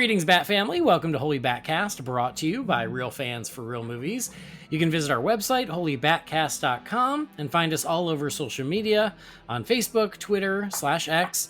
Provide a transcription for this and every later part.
Greetings, Bat Family. Welcome to Holy BatCast, brought to you by real fans for real movies. You can visit our website, holybatcast.com, and find us all over social media on Facebook, Twitter, /X,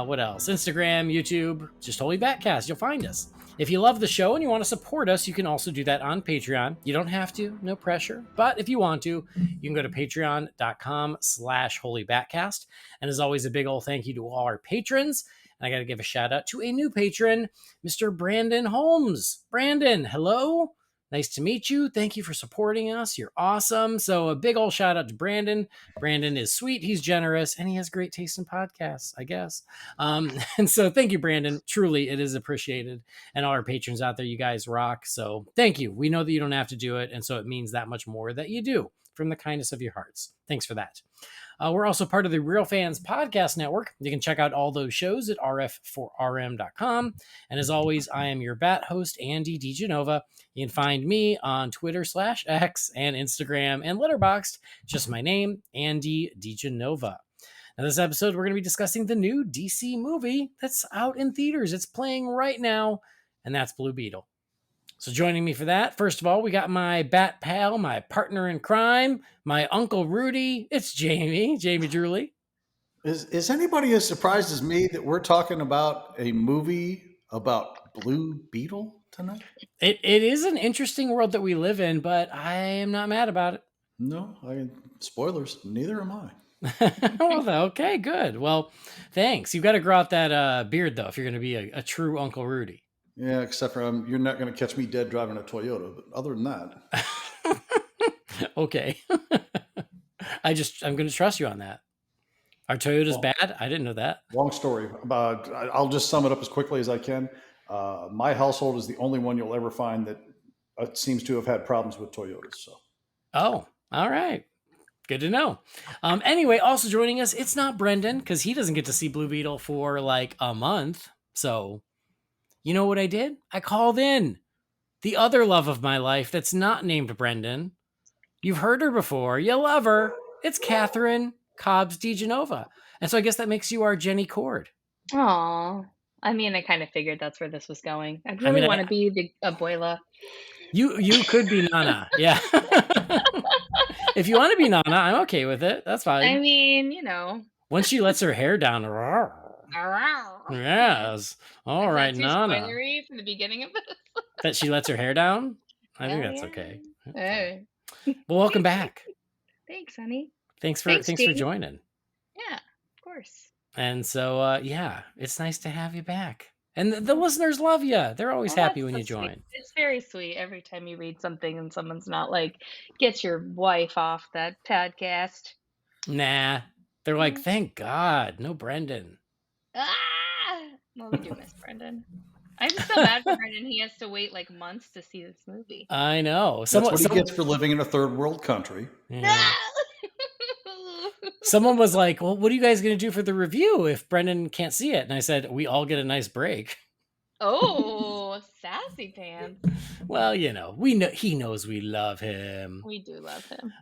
what else? Instagram, YouTube, just Holy BatCast. You'll find us. If you love the show and you want to support us, you can also do that on Patreon. You don't have to, no pressure. But if you want to, you can go to patreon.com/holybatcast. And as always, a big old thank you to all our patrons. And I got to give a shout out to a new patron, Mr. Brandon Holmes. Brandon, hello. Nice to meet you. Thank you for supporting us. You're awesome. So a big old shout out to Brandon. Brandon is sweet. He's generous, and he has great taste in podcasts, I guess. And so thank you, Brandon. Truly, it is appreciated. And all our patrons out there, you guys rock. So thank you. We know that you don't have to do it. And so it means that much more that you do from the kindness of your hearts. Thanks for that. We're also part of the Real Fans Podcast Network. You can check out all those shows at rf4rm.com. And as always, I am your bat host, Andy DiGenova. You can find me on Twitter /X and Instagram and Letterboxd. Just my name, Andy DiGenova. Now, this episode, we're going to be discussing the new DC movie that's out in theaters. It's playing right now, and that's Blue Beetle. So joining me for that, first of all, we got my bat pal, my partner in crime, my Uncle Rudy. It's Jamie Drewley. Is anybody as surprised as me that we're talking about a movie about Blue Beetle tonight? It is an interesting world that we live in, but I am not mad about it. No, spoilers, neither am I. Well, okay, good. Well, thanks. You've got to grow out that beard, though, if you're going to be a true Uncle Rudy. Yeah, except for you're not going to catch me dead driving a Toyota. But other than that, okay. I'm going to trust you on that. Are Toyotas bad? I didn't know that. Long story. I'll just sum it up as quickly as I can. My household is the only one you'll ever find that seems to have had problems with Toyotas. So. Oh, all right. Good to know. Anyway, also joining us, it's not Brendan because he doesn't get to see Blue Beetle for like a month. So. You know what I did? I called in the other love of my life that's not named Brendan. You've heard her before. You love her. It's Catherine Cobbs DiGenova. And so I guess that makes you our Jenny Cord. Aw. I mean, I kind of figured that's where this was going. I really want to be the abuela. You could be Nana. Yeah. If you want to be Nana, I'm okay with it. That's fine. I mean, you know. Once she lets her hair down. Yes. All right, Nana. Spoilery from the beginning of this. That she lets her hair down? I think that's okay. Hey. Well, welcome back. Thanks, honey. Thanks for joining. Yeah, of course. And so, it's nice to have you back. And the listeners love you. They're always happy when you join. Sweet. It's very sweet every time you read something and someone's not like, get your wife off that podcast. Nah. They're like, thank God. No Brendan. Well, we do miss Brendan. I'm just so bad for Brendan. He has to wait like months to see this movie. I know. That's what he gets for living in a third world country. Yeah. Someone was like, well, what are you guys going to do for the review if Brendan can't see it? And I said, we all get a nice break. Oh, sassy pants. Well, you know, he knows we love him. We do love him.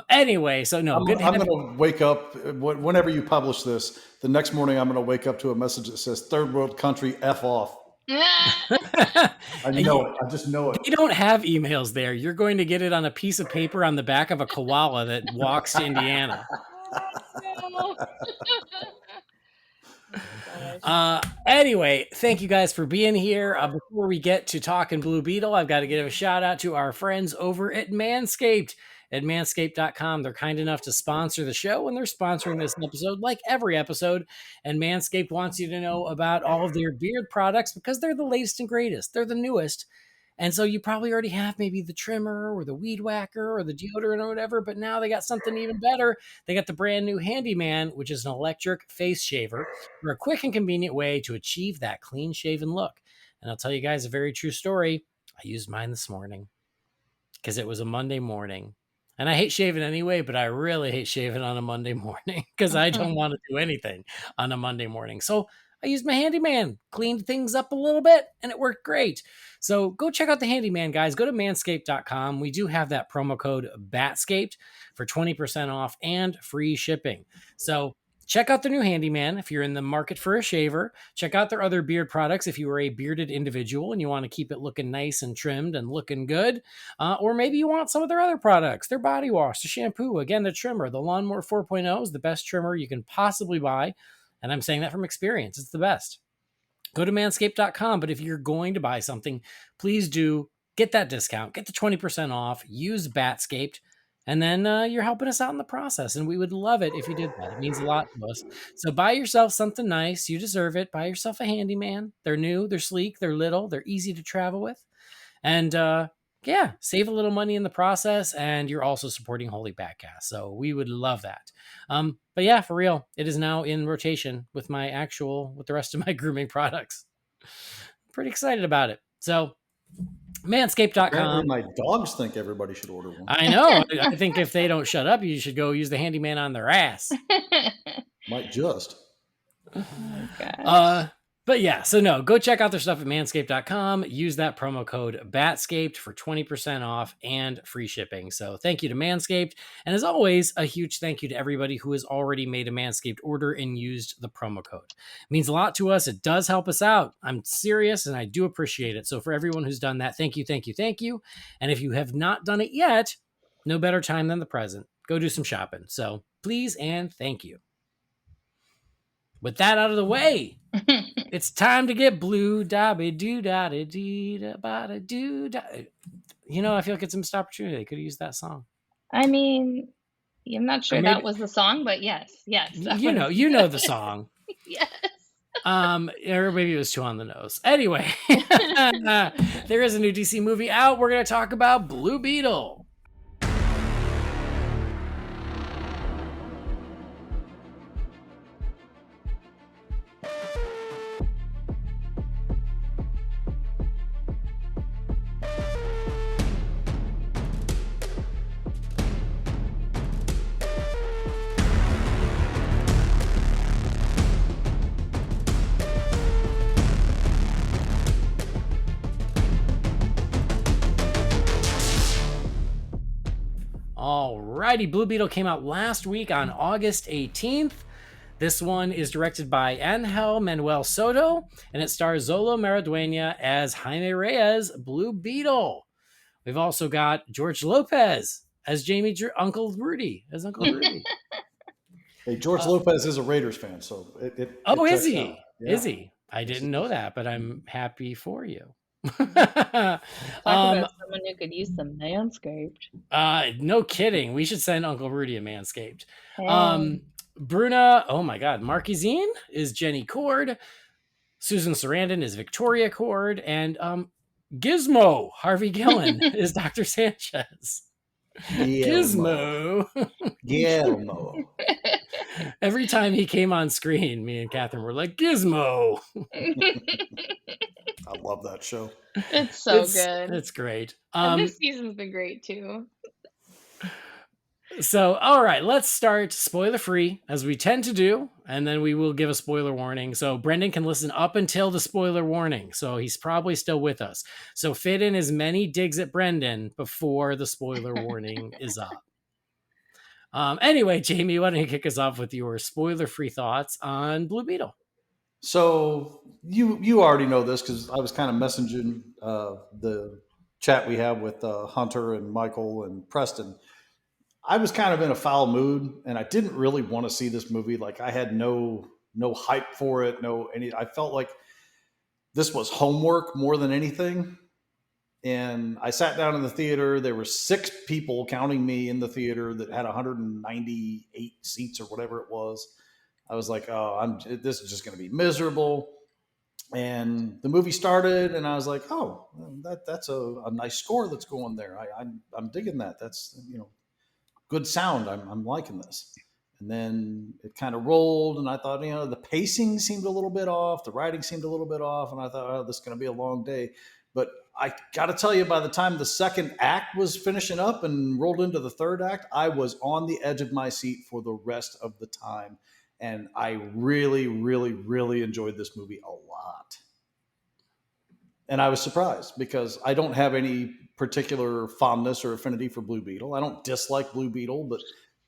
Anyway, so no, I'm going to wake up whenever you publish this. The next morning, I'm going to wake up to a message that says "Third World Country, F off." I know it. I just know it. You don't have emails there. You're going to get it on a piece of paper on the back of a koala that walks to Indiana. Anyway, thank you guys for being here. Before we get to talking Blue Beetle, I've got to give a shout out to our friends over at Manscaped. At manscaped.com, they're kind enough to sponsor the show, and they're sponsoring this episode like every episode. And Manscaped wants you to know about all of their beard products because they're the latest and greatest. They're the newest. And so you probably already have maybe the trimmer or the weed whacker or the deodorant or whatever, but now they got something even better. They got the brand new Handyman, which is an electric face shaver for a quick and convenient way to achieve that clean shaven look. And I'll tell you guys a very true story. I used mine this morning because it was a Monday morning. And I hate shaving anyway, but I really hate shaving on a Monday morning because I don't want to do anything on a Monday morning. So I used my Handyman, cleaned things up a little bit, and it worked great. So go check out the Handyman, guys. Go to manscaped.com. We do have that promo code BATSCAPED for 20% off and free shipping. So Check out their new handyman if you're in the market for a shaver. Check out their other beard products if you are a bearded individual and you want to keep it looking nice and trimmed and looking good. Or maybe you want some of their other products, their body wash, the shampoo, again, the trimmer. The Lawnmower 4.0 is the best trimmer you can possibly buy. And I'm saying that from experience. It's the best. Go to manscaped.com. But if you're going to buy something, please do get that discount, get the 20% off, use Batscaped. And then you're helping us out in the process. And we would love it if you did that. It means a lot to us. So buy yourself something nice. You deserve it. Buy yourself a handyman. They're new, they're sleek, they're little, they're easy to travel with. And yeah, save a little money in the process. And you're also supporting Holy BatCast. So we would love that. But yeah, for real, it is now in rotation with with the rest of my grooming products. Pretty excited about it. So manscaped.com. Apparently my dogs think everybody should order one. I know. I think if they don't shut up, you should go use the handyman on their ass. Might just. Oh my gosh. But yeah, so no, go check out their stuff at manscaped.com. Use that promo code BATSCAPED for 20% off and free shipping. So thank you to Manscaped. And as always, a huge thank you to everybody who has already made a Manscaped order and used the promo code. It means a lot to us. It does help us out. I'm serious and I do appreciate it. So for everyone who's done that, thank you, thank you, thank you. And if you have not done it yet, no better time than the present. Go do some shopping. So please and thank you. With that out of the way, it's time to get blue dabby doo da dee da ba da doo da. You know, I feel like it's a missed opportunity. They could have used that song. I mean, I'm not sure that was the song, but yes. You know the song. Yes. Or maybe it was too on the nose. Anyway, there is a new DC movie out. We're going to talk about Blue Beetle. Alrighty, Blue Beetle came out last week on August 18th. This one is directed by Angel Manuel Soto, and it stars Zolo Maraduena as Jaime Reyes, Blue Beetle. We've also got George Lopez as Uncle Rudy. Hey, George Lopez is a Raiders fan, so is he? Yeah. Is he? I didn't know that, but I'm happy for you. Talk about someone who could use some Manscaped. No kidding. We should send Uncle Rudy a Manscaped. Hey. Bruna, oh my God, Marquezine is Jenny Cord. Susan Sarandon is Victoria Cord. And Gizmo, Harvey Gillen, is Dr. Sanchez. Gizmo. Every time he came on screen, me and Catherine were like, Gizmo. I love that show. It's so good. It's great. And this season's been great too. So, all right, let's start spoiler free as we tend to do, and then we will give a spoiler warning. So Brendan can listen up until the spoiler warning. So he's probably still with us. So fit in as many digs at Brendan before the spoiler warning is up. Anyway, Jamie, why don't you kick us off with your spoiler free thoughts on Blue Beetle? So you already know this because I was kind of messaging the chat we have with Hunter and Michael and Preston. I was kind of in a foul mood, and I didn't really want to see this movie. Like I had no hype for it. I felt like this was homework more than anything. And I sat down in the theater. There were 6 people, counting me, in the theater that had 198 seats or whatever it was. I was like, oh, this is just going to be miserable. And the movie started, and I was like, oh, that's a nice score that's going there. I'm digging that. That's, good sound. I'm liking this. And then it kind of rolled, and I thought, the pacing seemed a little bit off. The writing seemed a little bit off. And I thought, oh, this is going to be a long day. But I got to tell you, by the time the second act was finishing up and rolled into the third act, I was on the edge of my seat for the rest of the time. And I really, really, really enjoyed this movie a lot. And I was surprised because I don't have any particular fondness or affinity for Blue Beetle. I don't dislike Blue Beetle, but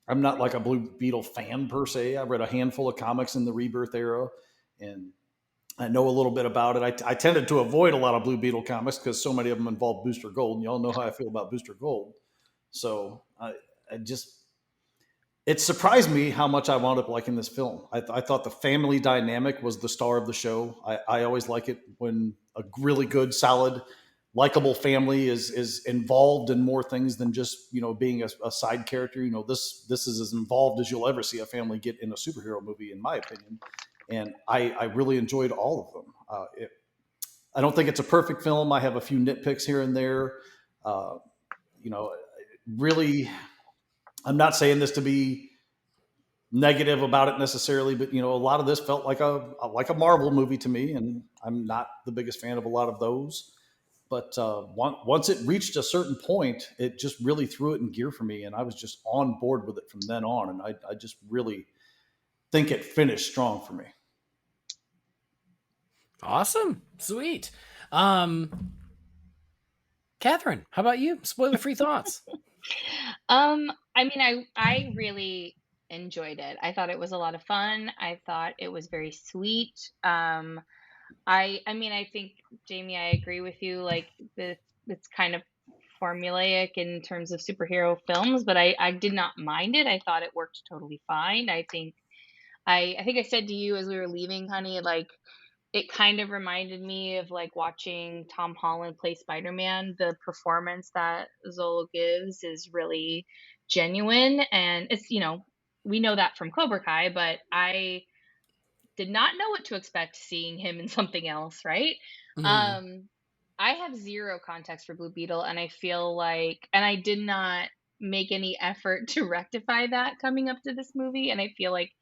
I'm not like a Blue Beetle fan per se. I read a handful of comics in the Rebirth era, and I know a little bit about it. I tended to avoid a lot of Blue Beetle comics because so many of them involve Booster Gold, and y'all know how I feel about Booster Gold. So I just it surprised me how much I wound up liking this film. I thought the family dynamic was the star of the show. I always like it when a really good, solid, likable family is involved in more things than just being a side character. This is as involved as you'll ever see a family get in a superhero movie, in my opinion. And I really enjoyed all of them. I don't think it's a perfect film. I have a few nitpicks here and there. Uh, you know, really, I'm not saying this to be negative about it necessarily, but a lot of this felt like a Marvel movie to me, and I'm not the biggest fan of a lot of those. But once it reached a certain point, it just really threw it in gear for me, and I was just on board with it from then on. And I just really think it finished strong for me. Awesome. Sweet. Catherine, how about you? Spoiler-free thoughts. I mean, I really enjoyed it. I thought it was a lot of fun. I thought it was very sweet. I mean, I think, Jamie, I agree with you. Like, it's kind of formulaic in terms of superhero films, but I did not mind it. I thought it worked totally fine. I think I said to you as we were leaving, honey, like, it kind of reminded me of like watching Tom Holland play Spider-Man. The performance that Zola gives is really genuine, and it's, we know that from Cobra Kai, but I did not know what to expect seeing him in something else, right? Mhm. I have zero context for Blue Beetle, and I feel like, and I did not make any effort to rectify that coming up to this movie, and I feel like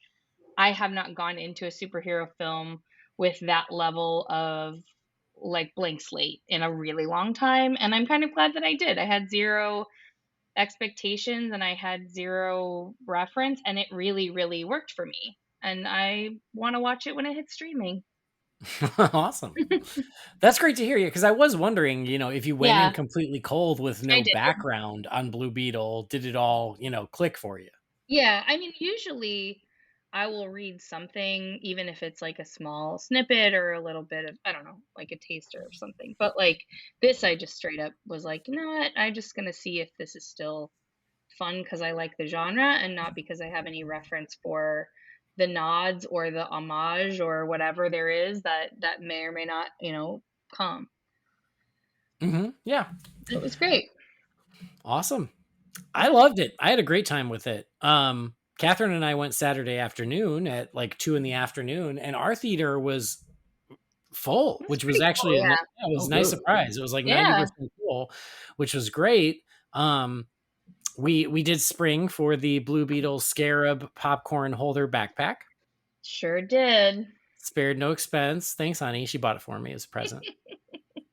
I have not gone into a superhero film with that level of like blank slate in a really long time, and I'm kind of glad that I did. I had zero expectations and I had zero reference, and it really, really worked for me. And I want to watch it when it hits streaming. Awesome. That's great to hear you, because I was wondering, if you went in Yeah, completely cold with I no did. background on Blue Beetle, did it all, click for you? Yeah, I mean, usually I will read something, even if it's like a small snippet or a little bit of, I don't know, like a taster or something. But like this, I just straight up was like, you know what? I'm just going to see if this is still fun because I like the genre and not because I have any reference for the nods or the homage or whatever there is that may or may not, come. Yeah. It was great. Awesome. I Yeah, loved it. I had a great time with it. Catherine and I went Saturday afternoon at like 2 in the afternoon, and our theater was full, that's which was pretty cool. actually Yeah, it was Oh, a nice good. surprise. It was like yeah, 90% full, which was great. Um, we did spring for the Blue Beetle Scarab popcorn holder backpack. sure did. Spared no expense. Thanks, honey. She bought it for me as a present.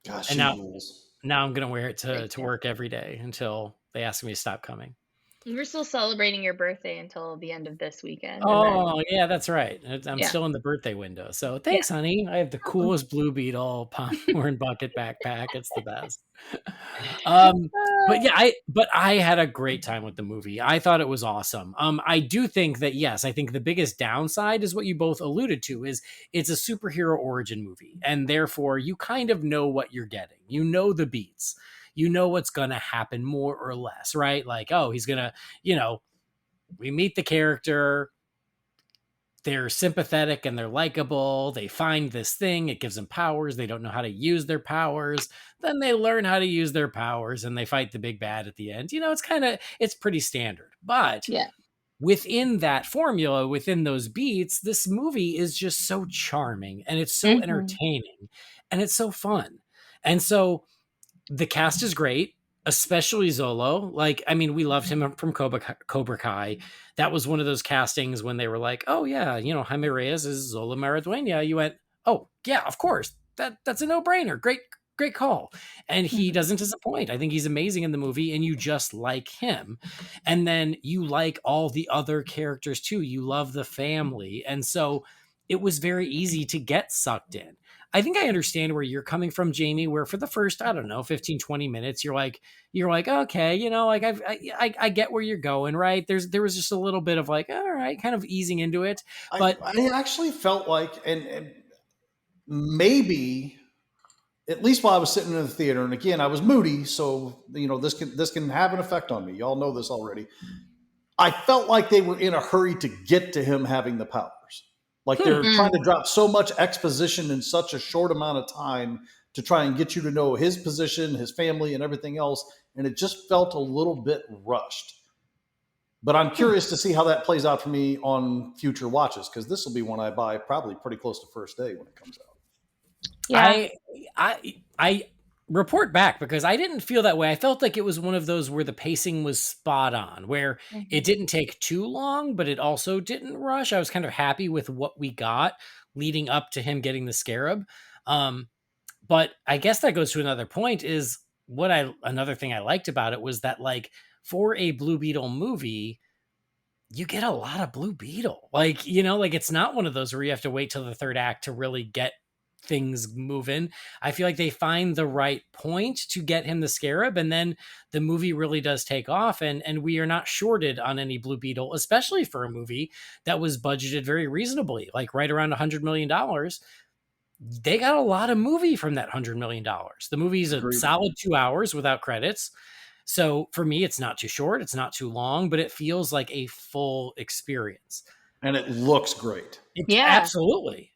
Gosh, And she now rules. now I'm gonna wear it Great to gift. work every day until they ask me to stop coming. We're still celebrating your birthday until the end of this weekend, and then Oh, yeah, that's right. I'm yeah, still in the birthday window. So yeah. thanks, honey. I have the Welcome. coolest Blue Beetle popcorn bucket backpack. It's the best. Um, but yeah, I had a great time with the movie. I thought it was awesome. I do think that, yes, I think the biggest downside is what you both alluded to, is it's a superhero origin movie, and therefore you kind of know what you're getting. You know the beats. You know what's gonna happen more or less, right? Like, oh, he's gonna, we meet the character, they're sympathetic and they're likable. They find this thing, it gives them powers. They don't know how to use their powers. Then they learn how to use their powers and they fight the big bad at the end. It's pretty standard. But Yeah. within that formula, within those beats, this movie is just so charming and it's so Mhm. entertaining and it's so fun. And so the cast is great, especially Zolo. Like, I mean, we loved him from Cobra Kai. That was one of those castings when they were like, "Oh yeah, Jaime Reyes is Zola Maraduena." You went, "Oh yeah, of course. That's a no brainer. Great call." And he Mhm. doesn't disappoint. I think he's amazing in the movie, and you just like him. And then you like all the other characters too. You love the family, and so it was very easy to get sucked in. I think I understand where you're coming from, Jamie, where for the first, I don't know, 15, 20 minutes, you're like, okay, like I get where you're going, right? There was just a little bit of like, all right, kind of easing into it. But I actually felt like, and maybe at least while I was sitting in the theater, and again, I was moody, so this can have an effect on me. Y'all know this already. I felt like they were in a hurry to get to him having the powers. Like they're trying to drop so much exposition in such a short amount of time to try and get you to know his position, his family, and everything else. And it just felt a little bit rushed. But I'm curious to see how that plays out for me on future watches, because this will be one I buy probably pretty close to first day when it comes out. Yeah. I report back because I didn't feel that way. I felt like it was one of those where the pacing was spot on, where it didn't take too long, but it also didn't rush. I was kind of happy with what we got leading up to him getting the scarab. But I guess that goes to another point is another thing I liked about it was that like for a Blue Beetle movie, you get a lot of Blue Beetle. Like, like it's not one of those where you have to wait till the third act to really get things moving. I feel like they find the right point to get him the scarab, and then the movie really does take off, and we are not shorted on any Blue Beetle, especially for a movie that was budgeted very reasonably, like right around $100 million. They got a lot of movie from that $100 million. The movie's a solid 2 hours without credits. So for me, it's not too short, it's not too long, but it feels like a full experience. And it looks great. Absolutely.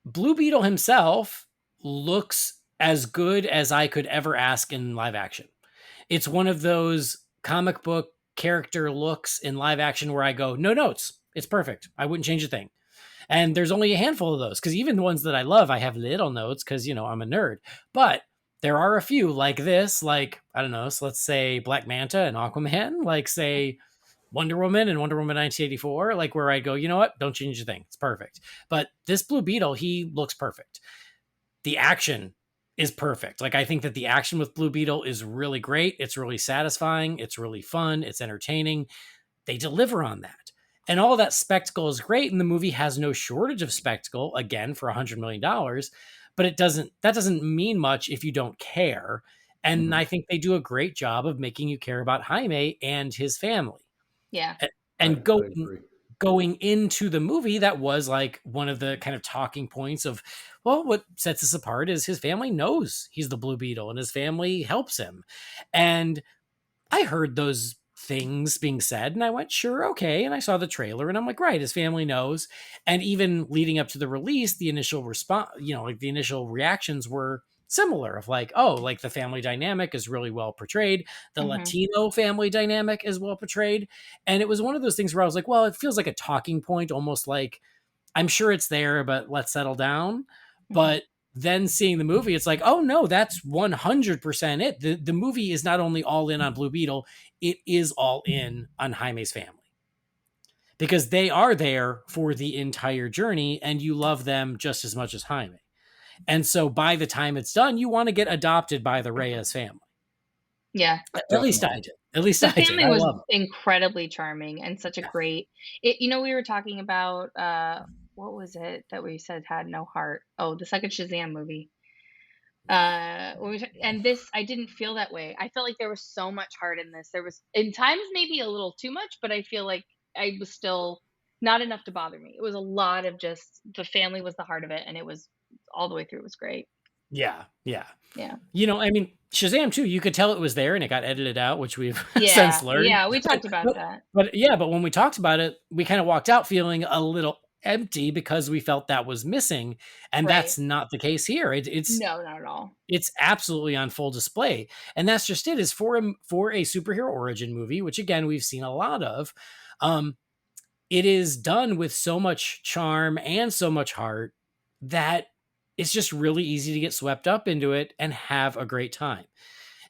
Blue Beetle himself looks as good as I could ever ask in live action. It's one of those comic book character looks in live action where I go, no notes. It's perfect. I wouldn't change a thing. And there's only a handful of those, because even the ones that I love, I have little notes because, I'm a nerd. But there are a few like this, like, I don't know, so let's say Black Manta and Aquaman, like say Wonder Woman and Wonder Woman 1984, like where I go, you know what? Don't change a thing. It's perfect. But this Blue Beetle, he looks perfect. The action is perfect. Like I think that the action with Blue Beetle is really great. It's really satisfying. It's really fun. It's entertaining. They deliver on that. And all that spectacle is great. And the movie has no shortage of spectacle, again, for $100 million. But that doesn't mean much if you don't care. And I think they do a great job of making you care about Jaime and his family. Yeah. And going into the movie, that was like one of the kind of talking points of, well, what sets us apart is his family knows he's the Blue Beetle and his family helps him. And I heard those things being said and I went, sure, okay. And I saw the trailer and I'm like, right, his family knows. And even leading up to the release, the initial response, like the initial reactions were similar of like, oh, like the family dynamic is really well portrayed. The Latino family dynamic is well portrayed. And it was one of those things where I was like, well, it feels like a talking point, almost like I'm sure it's there, but let's settle down. But then seeing the movie, it's like, oh no, that's 100% it. The movie is not only all in on Blue Beetle, it is all in on Jaime's family. Because they are there for the entire journey and you love them just as much as Jaime. And so by the time it's done, you want to get adopted by the Reyes family. Yeah. At least I did. At least the I did. family was incredibly charming and such a great, we were talking about, what was it that we said had no heart? Oh, the second Shazam movie. And this, I didn't feel that way. I felt like there was so much heart in this. There was, in times, maybe a little too much, but I feel like I was still not enough to bother me. It was a lot of just the family was the heart of it, and it was all the way through. It was great. Yeah. I mean, Shazam too, you could tell it was there and it got edited out, which we've since learned. Yeah, we talked about that. But when we talked about it, we kind of walked out feeling a little empty because we felt that was missing. And that's not the case here. It's no, not at all. It's absolutely on full display. And that's just it, is for a superhero origin movie, which again, we've seen a lot of. It is done with so much charm and so much heart that it's just really easy to get swept up into it and have a great time.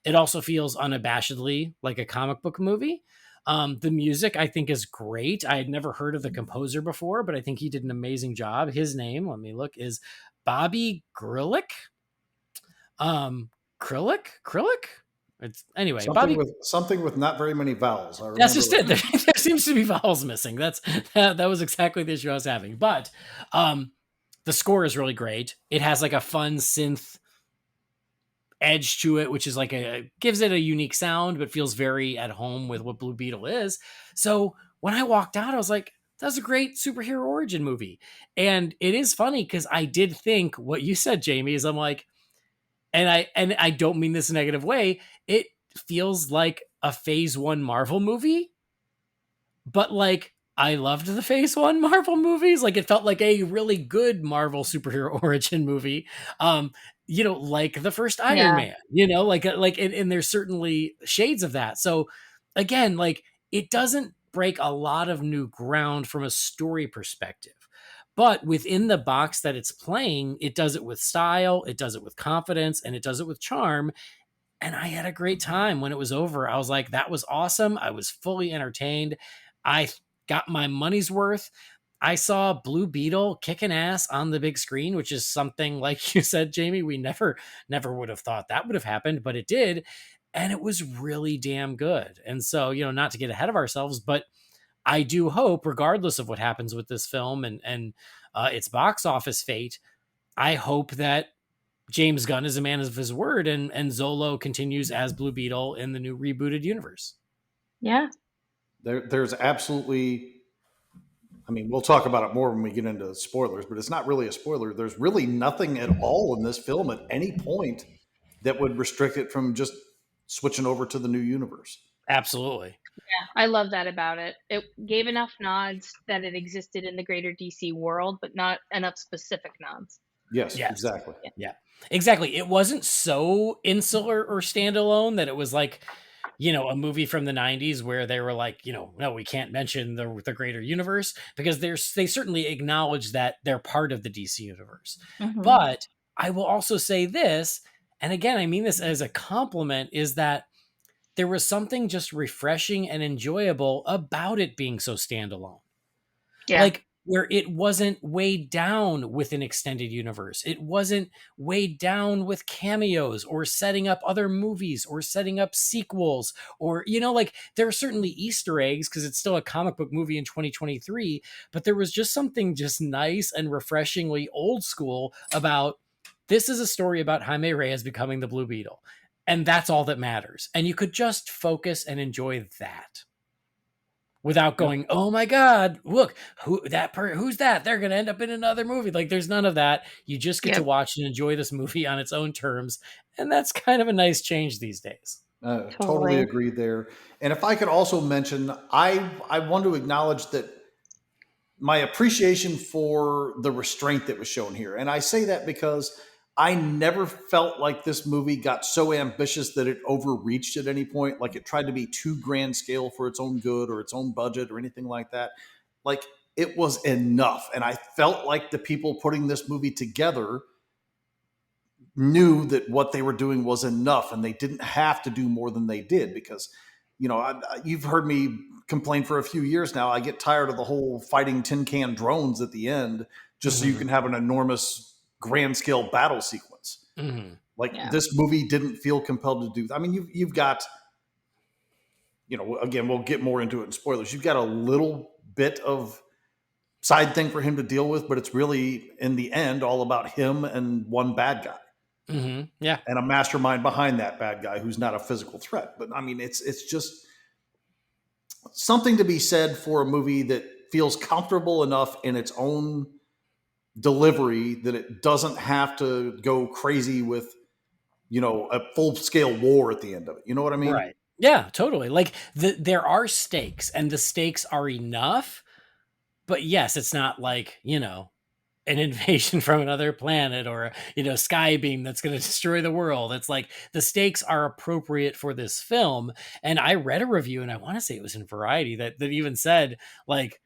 It also feels unabashedly like a comic book movie. The music, I think, is great. I had never heard of the composer before, but I think he did an amazing job. His name, let me look, is Bobby Grillick. Krillick? It's anyway. Something with not very many vowels. That's just it. There seems to be vowels missing. That was exactly the issue I was having. But The score is really great. It has like a fun synth edge to it, which is like gives it a unique sound, but feels very at home with what Blue Beetle is. So when I walked out, I was like, that's a great superhero origin movie. And it is funny because I did think what you said, Jamie, is I'm like, and I don't mean this in a negative way, it feels like a phase one Marvel movie, but like I loved the phase one Marvel movies. Like it felt like a really good Marvel superhero origin movie. Like the first Iron Yeah. Man, and there's certainly shades of that. So again, like it doesn't break a lot of new ground from a story perspective. But within the box that it's playing, it does it with style, it does it with confidence, and it does it with charm. And I had a great time when it was over. I was like, that was awesome. I was fully entertained. I got my money's worth. I saw Blue Beetle kicking ass on the big screen, which is something, like you said, Jamie, we never would have thought that would have happened, but it did. And it was really damn good. And so, not to get ahead of ourselves, but I do hope, regardless of what happens with this film and its box office fate, I hope that James Gunn is a man of his word, and Zolo continues as Blue Beetle in the new rebooted universe. Yeah. There's absolutely, I mean, we'll talk about it more when we get into spoilers, but it's not really a spoiler. There's really nothing at all in this film at any point that would restrict it from just switching over to the new universe. Absolutely. Yeah, I love that about it. It gave enough nods that it existed in the greater DC world, but not enough specific nods. Yes, Yes. exactly. Yeah, exactly. It wasn't so insular or standalone that it was like, a movie from the 90s where they were like, no, we can't mention the greater universe, because they certainly acknowledge that they're part of the DC universe. Mhm. But I will also say this, and again, I mean this as a compliment, is that there was something just refreshing and enjoyable about it being so standalone. Yeah. Like where it wasn't weighed down with an extended universe. It wasn't weighed down with cameos or setting up other movies or setting up sequels, or, like there are certainly Easter eggs because it's still a comic book movie in 2023, but there was just something just nice and refreshingly old school about this is a story about Jaime Reyes becoming the Blue Beetle. And that's all that matters. And you could just focus and enjoy that without going, oh my God, look, who's that? They're going to end up in another movie. Like there's none of that. You just get to watch and enjoy this movie on its own terms. And that's kind of a nice change these days. Totally agree there. And if I could also mention, I want to acknowledge that my appreciation for the restraint that was shown here. And I say that because I never felt like this movie got so ambitious that it overreached at any point, like it tried to be too grand scale for its own good or its own budget or anything like that. Like it was enough. And I felt like the people putting this movie together knew that what they were doing was enough and they didn't have to do more than they did, because you've heard me complain for a few years now. I get tired of the whole fighting tin can drones at the end just so you can have an enormous grand scale battle sequence. This movie didn't feel compelled to do. I mean, you've got, again, we'll get more into it in spoilers. You've got a little bit of side thing for him to deal with, but it's really in the end all about him and one bad guy. Yeah. And a mastermind behind that bad guy who's not a physical threat. But I mean, it's just something to be said for a movie that feels comfortable enough in its own delivery that it doesn't have to go crazy with, a full scale war at the end of it. You know what I mean? Right. Yeah, totally. Like there are stakes and the stakes are enough, but yes, it's not like, an invasion from another planet or sky beam that's going to destroy the world. It's like the stakes are appropriate for this film. And I read a review, and I want to say it was in Variety, that even said like,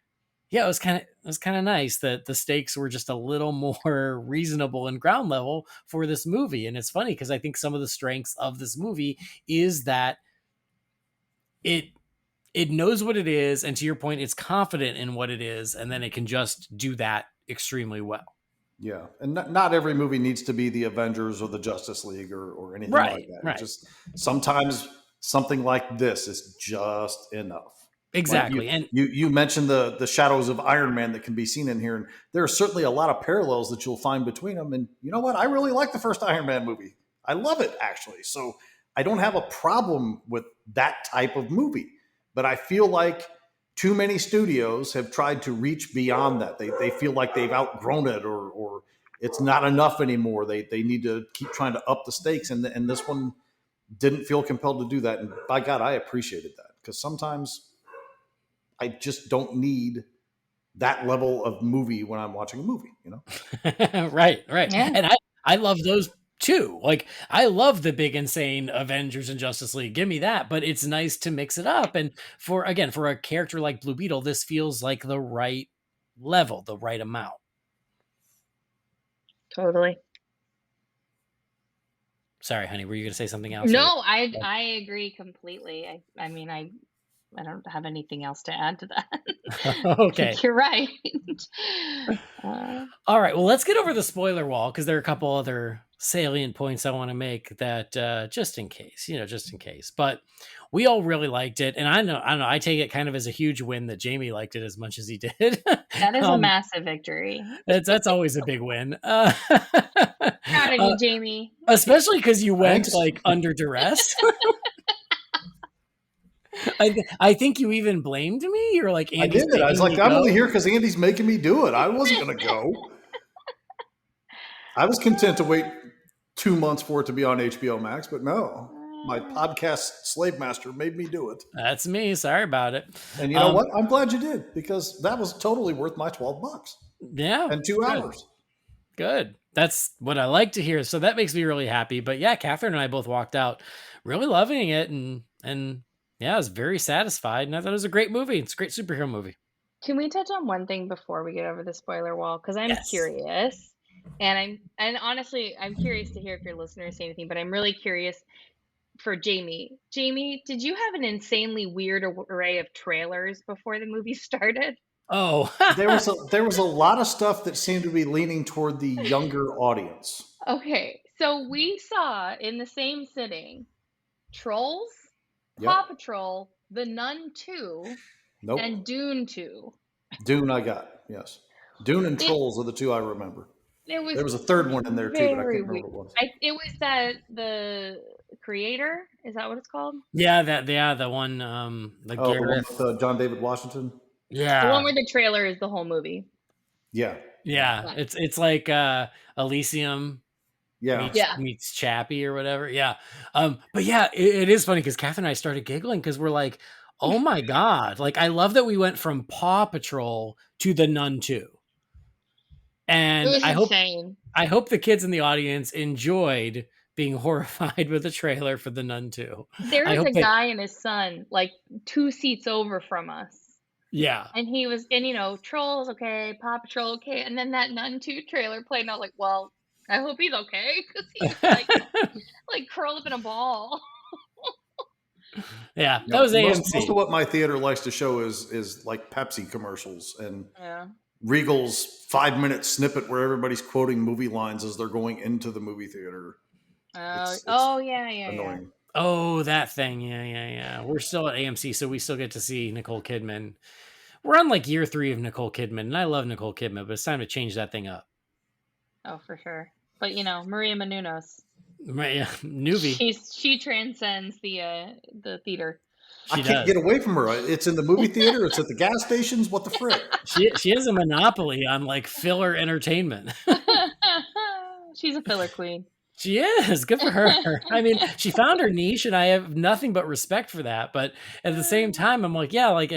yeah, it was kind of nice that the stakes were just a little more reasonable and ground level for this movie. And it's funny because I think some of the strengths of this movie is that it knows what it is, and to your point, it's confident in what it is, and then it can just do that extremely well. Yeah, and not every movie needs to be the Avengers or the Justice League or anything like that. Right. Just sometimes something like this is just enough. Like Exactly. And you mentioned the shadows of Iron Man that can be seen in here, and there are certainly a lot of parallels that you'll find between them. And you know what? I really like the first Iron Man movie. I love it actually. So I don't have a problem with that type of movie. But I feel like too many studios have tried to reach beyond that. They feel like they've outgrown it, or it's not enough anymore. They need to keep trying to up the stakes, and this one didn't feel compelled to do that. And by God, I appreciated that, because sometimes I just don't need that level of movie when I'm watching a movie, you know? right, right. Yeah, And I love those too. Like I love the big insane Avengers and Justice League. Give me that. But it's nice to mix it up. And for a character like Blue Beetle, this feels like the right level, the right amount. totally. Sorry, honey, were you gonna say something else? No, I agree completely. I mean, I don't have anything else to add to that. I Okay. think you're right. All right. Well, let's get over the spoiler wall because there are a couple other salient points I want to make that just in case, just in case. But we all really liked it, and I don't know. I take it kind of as a huge win that Jamie liked it as much as he did. That is a massive victory. That's always a big win. Proud of you, Jamie. Especially because you went Thanks. like under duress. I think you even blamed me. You're like, I Andy's did. I was making like, me I'm go. only here because Andy's making me do it. I wasn't going to go. I was content to wait 2 months for it to be on HBO Max, but no, my podcast slave master made me do it. That's me. Sorry about it. And you know what? I'm glad you did, because that was totally worth my $12 Yeah. and 2 hours. Good. That's what I like to hear. So that makes me really happy. But yeah, Catherine and I both walked out really loving it, and yeah, I was very satisfied. And I thought it was a great movie. It's a great superhero movie. Can we touch on one thing before we get over the spoiler wall? Because I'm Yes. curious, and honestly, I'm curious to hear if your listeners say anything. But I'm really curious for Jamie. Jamie, did you have an insanely weird array of trailers before the movie started? Oh, There was a lot of stuff that seemed to be leaning toward the younger audience. Okay, so we saw in the same sitting Trolls, Yep. Paw Patrol, The Nun 2, Nope. and Dune 2. Dune I got, yes. Dune and Trolls are the two I remember. There was a third one in there too, but I can't very remember what it was. It was the creator. Is that what it's called? yeah, the one, the The one Gareth. with John David Washington? The Yeah, one where the trailer is the whole movie. Yeah. yeah. It's like Elysium Yeah. meets Chappie or whatever. Yeah. But yeah, it is funny because Catherine and I started giggling because we're like, oh my God. Like, I love that we went from Paw Patrol to The Nun 2. And It was I insane. hope the kids in the audience enjoyed being horrified with the trailer for The Nun 2. There I was hope a guy and his son like 2 seats over from us. Yeah. And he was, and Trolls, okay, Paw Patrol, okay. And then that Nun 2 trailer played, and I was like, well, I hope he's okay. Because he's like curled up in a ball. Yeah, that was AMC. Most of what my theater likes to show is like Pepsi commercials and Yeah. Regal's 5-minute snippet where everybody's quoting movie lines as they're going into the movie theater. It's Yeah. annoying. Oh, that thing. Yeah. We're still at AMC, so we still get to see Nicole Kidman. We're on like year 3 of Nicole Kidman, and I love Nicole Kidman, but it's time to change that thing up. Oh, for sure. But Maria Menounos. Yeah, Newbie. She transcends the theater. I can't get away from her. It's in the movie theater. It's at the gas stations. What the frick? She has a monopoly on like filler entertainment. She's a filler queen. She is. Good for her. I mean, she found her niche, and I have nothing but respect for that. But at the same time, I'm like, yeah, like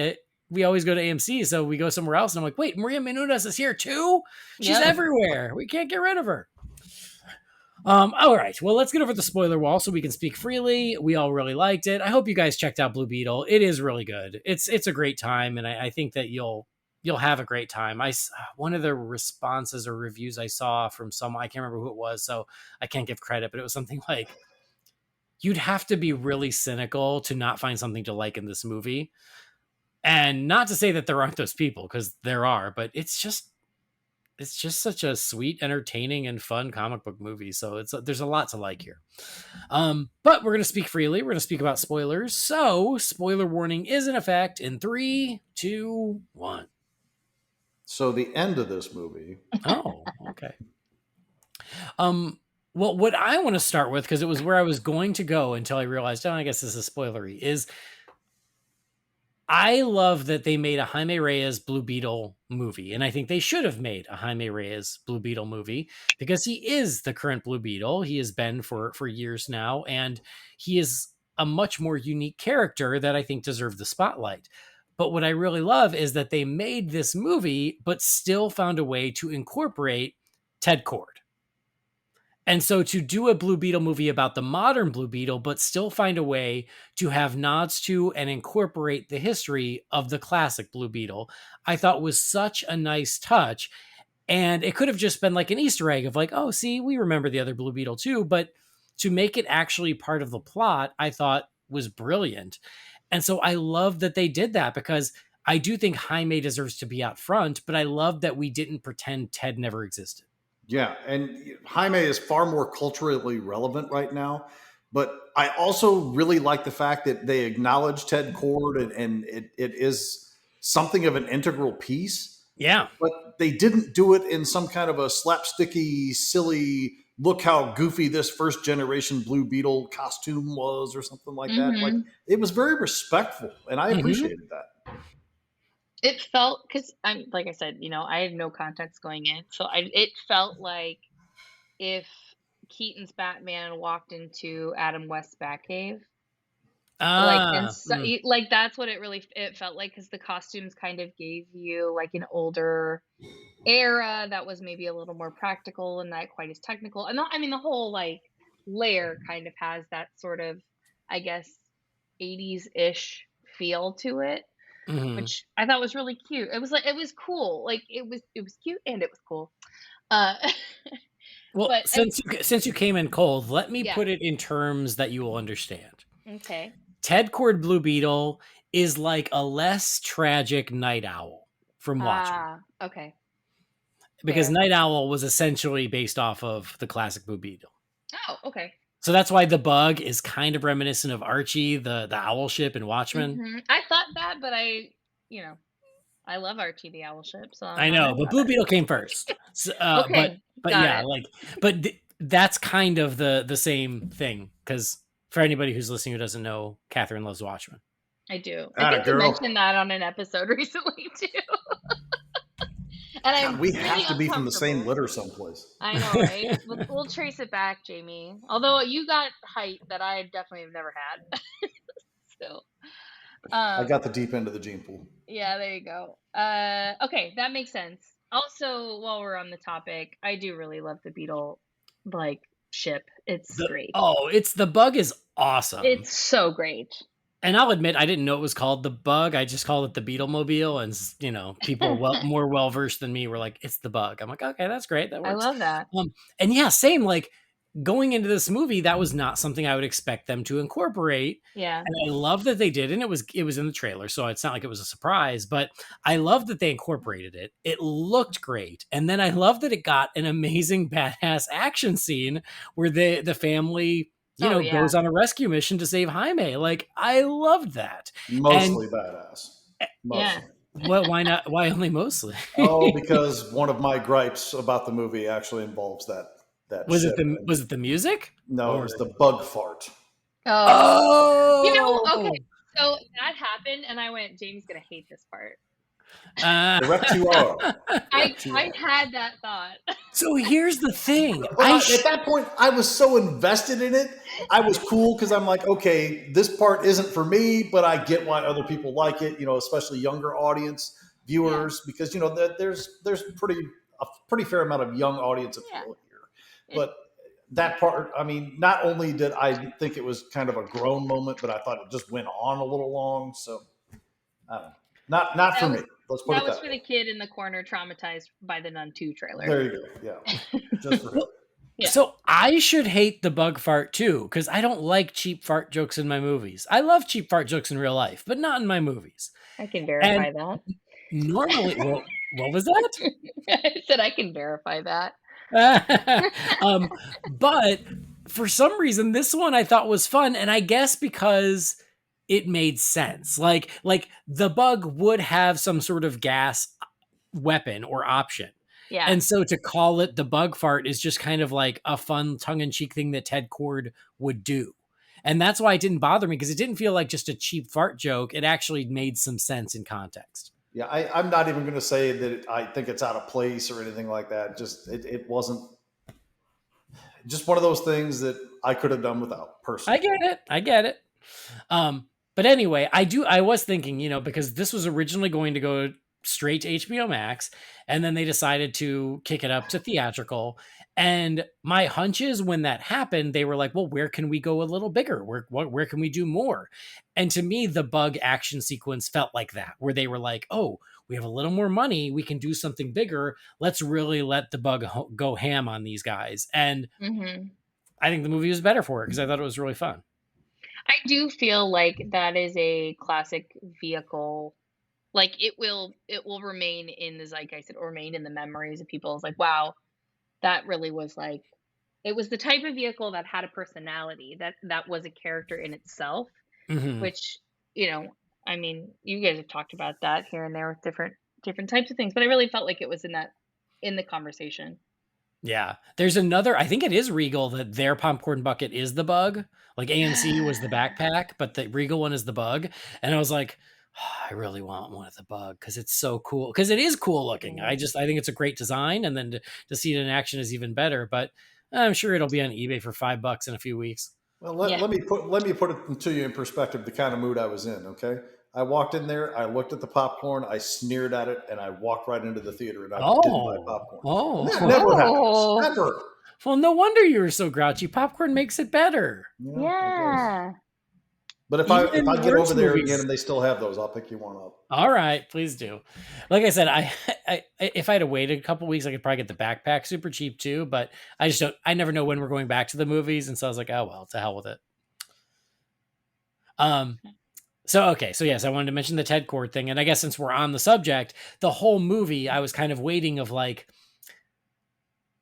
we always go to AMC, so we go somewhere else, and I'm like, wait, Maria Menounos is here too? She's everywhere. We can't get rid of her. All right. Well, let's get over the spoiler wall so we can speak freely. We all really liked it. I hope you guys checked out Blue Beetle. It is really good. It's a great time, and I think that you'll have a great time. One of the responses or reviews I saw from someone, I can't remember who it was, so I can't give credit, but it was something like, you'd have to be really cynical to not find something to like in this movie. And not to say that there aren't those people, because there are, but it's just, it's just such a sweet, entertaining, and fun comic book movie. So there's a lot to like here. But we're going to speak freely. We're going to speak about spoilers. So spoiler warning is in effect in 3, 2, 1. So the end of this movie. Oh, okay. Well, what I want to start with, because it was where I was going to go until I realized, oh, I guess this is spoilery, is I love that they made a Jaime Reyes Blue Beetle movie. And I think they should have made a Jaime Reyes Blue Beetle movie because he is the current Blue Beetle. He has been for years now. And he is a much more unique character that I think deserved the spotlight. But what I really love is that they made this movie, but still found a way to incorporate Ted Cord. And so to do a Blue Beetle movie about the modern Blue Beetle, but still find a way to have nods to and incorporate the history of the classic Blue Beetle, I thought was such a nice touch. And it could have just been like an Easter egg of like, oh, see, we remember the other Blue Beetle too. But to make it actually part of the plot, I thought was brilliant. And so I love that they did that because I do think Jaime deserves to be out front, but I love that we didn't pretend Ted never existed. Yeah, and Jaime is far more culturally relevant right now. But I also really like the fact that they acknowledge Ted Cord and it is something of an integral piece. Yeah. But they didn't do it in some kind of a slapsticky, silly, look how goofy this first generation Blue Beetle costume was or something like that. Like it was very respectful and I appreciated that. It felt, because I'm like I said, I had no context going in, so it felt like if Keaton's Batman walked into Adam West's Batcave, like that's what it felt like, because the costumes kind of gave you like an older era that was maybe a little more practical and not quite as technical, and the whole like layer kind of has that sort of, I guess, 80s-ish feel to it. Which I thought was really cute. It was cool. Like it was cute and it was cool. Well, but since you came in cold, let me put it in terms that you will understand. Okay. Ted Cord Blue Beetle is like a less tragic Night Owl from Watchmen. Okay. Because Night Owl was essentially based off of the classic Blue Beetle. Oh, okay. So that's why the bug is kind of reminiscent of Archie, the owl ship in Watchmen. I thought that, but I love Archie the owl ship. So I know, but Blue Beetle came first. So, okay, but yeah, that's kind of the same thing. Because for anybody who's listening who doesn't know, Catherine loves Watchmen. I do. I think you mentioned that on an episode recently too. And we have to be from the same litter someplace. I know, right? We'll trace it back, Jamie. Although you got height that I definitely have never had. Still. I got the deep end of the gene pool. Yeah, there you go. Okay, that makes sense. Also, while we're on the topic, I do really love the Beetle ship. It's great. Oh, the bug is awesome. It's so great. And I'll admit, I didn't know it was called the bug. I just called it the Beetlemobile. And, people more well-versed than me were like, it's the bug. I'm like, okay, that's great. That works. I love that. And yeah, same, like going into this movie, that was not something I would expect them to incorporate. Yeah. And I love that they did. And it was in the trailer. So it's not like it was a surprise, but I love that they incorporated it. It looked great. And then I love that it got an amazing badass action scene where the family goes on a rescue mission to save Jaime. Like, I loved that. Mostly badass. Mostly. Yeah. Well, why not? Why only mostly? Because one of my gripes about the movie actually involves that. Was it the music? No, it was the bug fart. Oh. Okay. So that happened, and I went, Jamie's gonna hate this part. Correct you are. I had that thought. So here's the thing. At that point, I was so invested in it. I was cool because I'm like, okay, this part isn't for me, but I get why other people like it. Especially younger audience viewers, because there's a pretty fair amount of young audience appeal here. But that part, not only did I think it was kind of a grown moment, but I thought it just went on a little long. So, I don't know. Not for me. Let's put it that way. That was for the kid in the corner traumatized by the Nun 2 trailer. There you go. Yeah. Just for him. Yeah. So I should hate the bug fart too, because I don't like cheap fart jokes in my movies. I love cheap fart jokes in real life, but not in my movies. I can verify that. Normally, What was that? I said I can verify that. But for some reason, this one I thought was fun, and I guess because it made sense. Like the bug would have some sort of gas weapon or option. Yeah. And so to call it the bug fart is just kind of like a fun tongue-in-cheek thing that Ted Cord would do. And that's why it didn't bother me, because it didn't feel like just a cheap fart joke. It actually made some sense in context. Yeah, I'm not even going to say that I think it's out of place or anything like that. Just it wasn't just one of those things that I could have done without personally. I get it. But anyway, I was thinking, because this was originally going to go straight to HBO Max, and then they decided to kick it up to theatrical. And my hunch is when that happened, they were like, well, where can we go a little bigger? Where can we do more? And to me, the bug action sequence felt like that, where they were like, oh, we have a little more money. We can do something bigger. Let's really let the bug go ham on these guys. And I think the movie was better for it because I thought it was really fun. I do feel like that is a classic vehicle. Like it will remain in the zeitgeist. It will remain in the memories of people. It's like, wow, that really was like, it was the type of vehicle that had a personality, that was a character in itself, which, I mean, you guys have talked about that here and there with different types of things, but I really felt like it was in the conversation. Yeah. There's another, I think it is Regal, that their popcorn bucket is the bug. Like AMC was the backpack, but the Regal one is the bug. And I was like, I really want one of the bug because it's so cool. Because it is cool looking. I think it's a great design. And then to see it in action is even better. But I'm sure it'll be on eBay for $5 in a few weeks. Well, let me put it to you in perspective, the kind of mood I was in, okay? I walked in there, I looked at the popcorn, I sneered at it, and I walked right into the theater and I didn't buy popcorn. Oh. That never happens. Never. Well, no wonder you were so grouchy. Popcorn makes it better. Yeah. But if I get over there again and they still have those, I'll pick you one up. All right, please do. Like I said, I if I had to wait a couple weeks, I could probably get the backpack super cheap too. But I never know when we're going back to the movies, and so I was like, oh well, to hell with it. So yes, I wanted to mention the Ted Cord thing, and I guess since we're on the subject, the whole movie I was kind of waiting of like,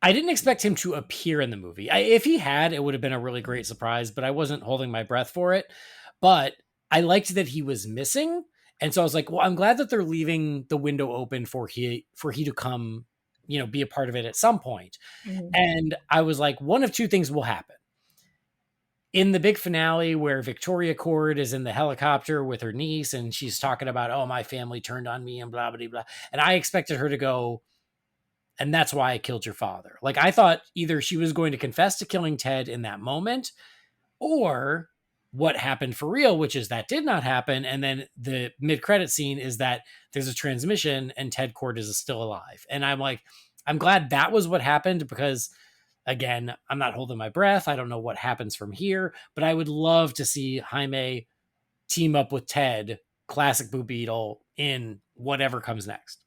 I didn't expect him to appear in the movie. If he had, it would have been a really great surprise, but I wasn't holding my breath for it. But I liked that he was missing. And so I was like, well, I'm glad that they're leaving the window open for he to come, be a part of it at some point. And I was like, one of two things will happen. In the big finale where Victoria Cord is in the helicopter with her niece and she's talking about, oh, my family turned on me and blah, blah, blah. And I expected her to go, and that's why I killed your father. Like, I thought either she was going to confess to killing Ted in that moment, or what happened for real, which is that did not happen. And then the mid-credit scene is that there's a transmission and Ted Cord is still alive. And I'm like, I'm glad that was what happened, because again, I'm not holding my breath. I don't know what happens from here, but I would love to see Jaime team up with Ted, classic Blue Beetle, in whatever comes next.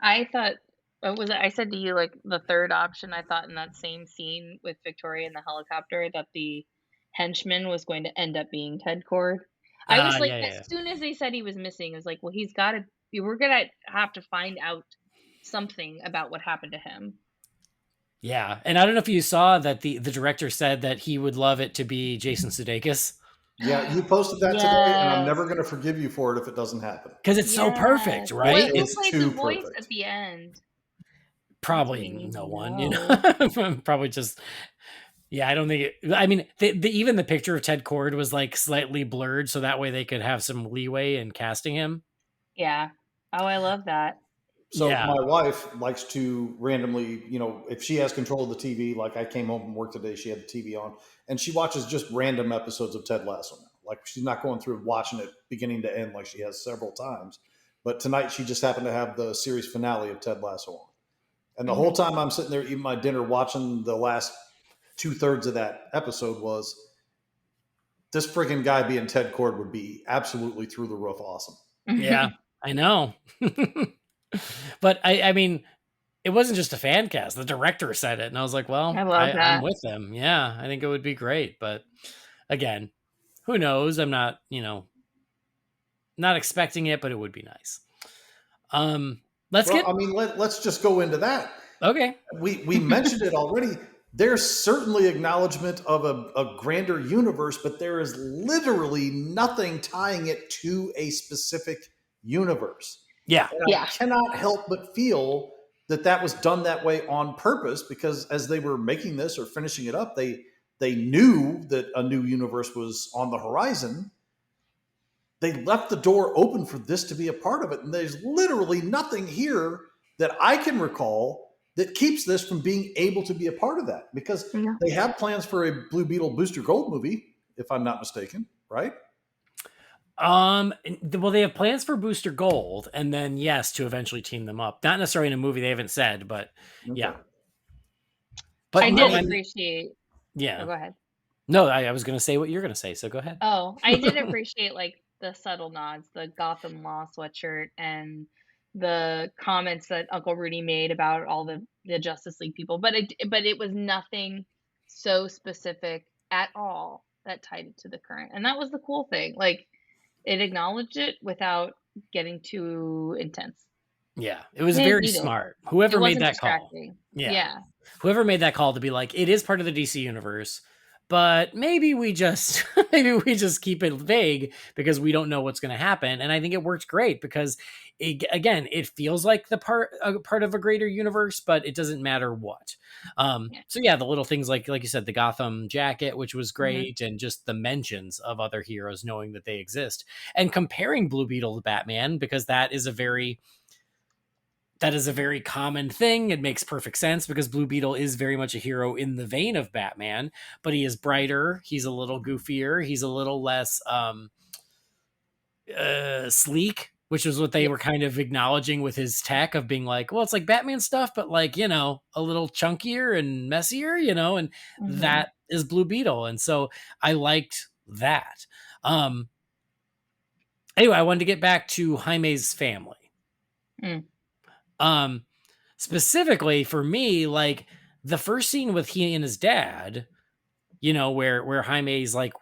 I thought, I said to you, like, the third option, I thought in that same scene with Victoria in the helicopter that the henchman was going to end up being Ted Cord. I was like, as soon as they said he was missing, I was like, well, we're going to have to find out something about what happened to him. Yeah. And I don't know if you saw that the director said that he would love it to be Jason Sudeikis. Yeah, you posted that today, and I'm never going to forgive you for it if it doesn't happen. Because it's so perfect, right? Well, it's too the voice perfect at the end. Probably no one, probably just, I don't think I mean, even the picture of Ted Cord was like slightly blurred, so that way they could have some leeway in casting him. Yeah. Oh, I love that. So my wife likes to randomly, if she has control of the TV, like I came home from work today, she had the TV on, and she watches just random episodes of Ted Lasso now. Like, she's not going through watching it beginning to end like she has several times. But tonight she just happened to have the series finale of Ted Lasso on. And the whole time I'm sitting there eating my dinner watching the last 2/3 of that episode was, this freaking guy being Ted Cord would be absolutely through the roof awesome. Yeah, I know. But I mean, it wasn't just a fan cast. The director said it, and I was like, well, I'm with them. Yeah, I think it would be great. But again, who knows? I'm not, not expecting it, but it would be nice. Let's Well, get I mean, let's just go into that. okay. We mentioned it already. There's certainly acknowledgement of a grander universe, but there is literally nothing tying it to a specific universe. Yeah. And I Yeah. cannot help but feel that that was done that way on purpose, because as they were making this or finishing it up, they knew that a new universe was on the horizon. They left the door open for this to be a part of it. And there's literally nothing here that I can recall that keeps this from being able to be a part of that, because Yeah. they have plans for a Blue Beetle Booster Gold movie, if I'm not mistaken, right? Well, they have plans for Booster Gold, and then yes, to eventually team them up. Not necessarily in a movie, they haven't said, but Okay. yeah. But I no, did I mean, appreciate. Oh, yeah. go ahead. No, I was going to say what you're going to say, so go ahead. Oh, I did appreciate like the subtle nods, the Gotham Law sweatshirt, and the comments that Uncle Rudy made about all the Justice League people. But it was nothing so specific at all that tied it to the current. And that was the cool thing. Like it acknowledged it without getting too intense. Yeah, it was And it very needed. smart. It Whoever made wasn't that call. distracting. Yeah. Yeah. Whoever made that call to be like, it is part of the DC universe, but maybe we just maybe we just keep it vague because we don't know what's going to happen. And I think it worked great because again, it feels like the part of a greater universe, but it doesn't matter what. Yeah. So yeah, the little things like you said, the Gotham jacket, which was Hmm. great, and just the mentions of other heroes knowing that they exist, and comparing Blue Beetle to Batman, because that is a very common thing. It makes perfect sense because Blue Beetle is very much a hero in the vein of Batman, but he is brighter. He's a little goofier. He's a little less sleek, which is what they Yeah. were kind of acknowledging with his tech of being like, well, it's like Batman stuff, but like, a little chunkier and messier, and Hmm. that is Blue Beetle. And so I liked that. Anyway, I wanted to get back to Jaime's family. Mm. Specifically for me, like the first scene with he and his dad, where Jaime's like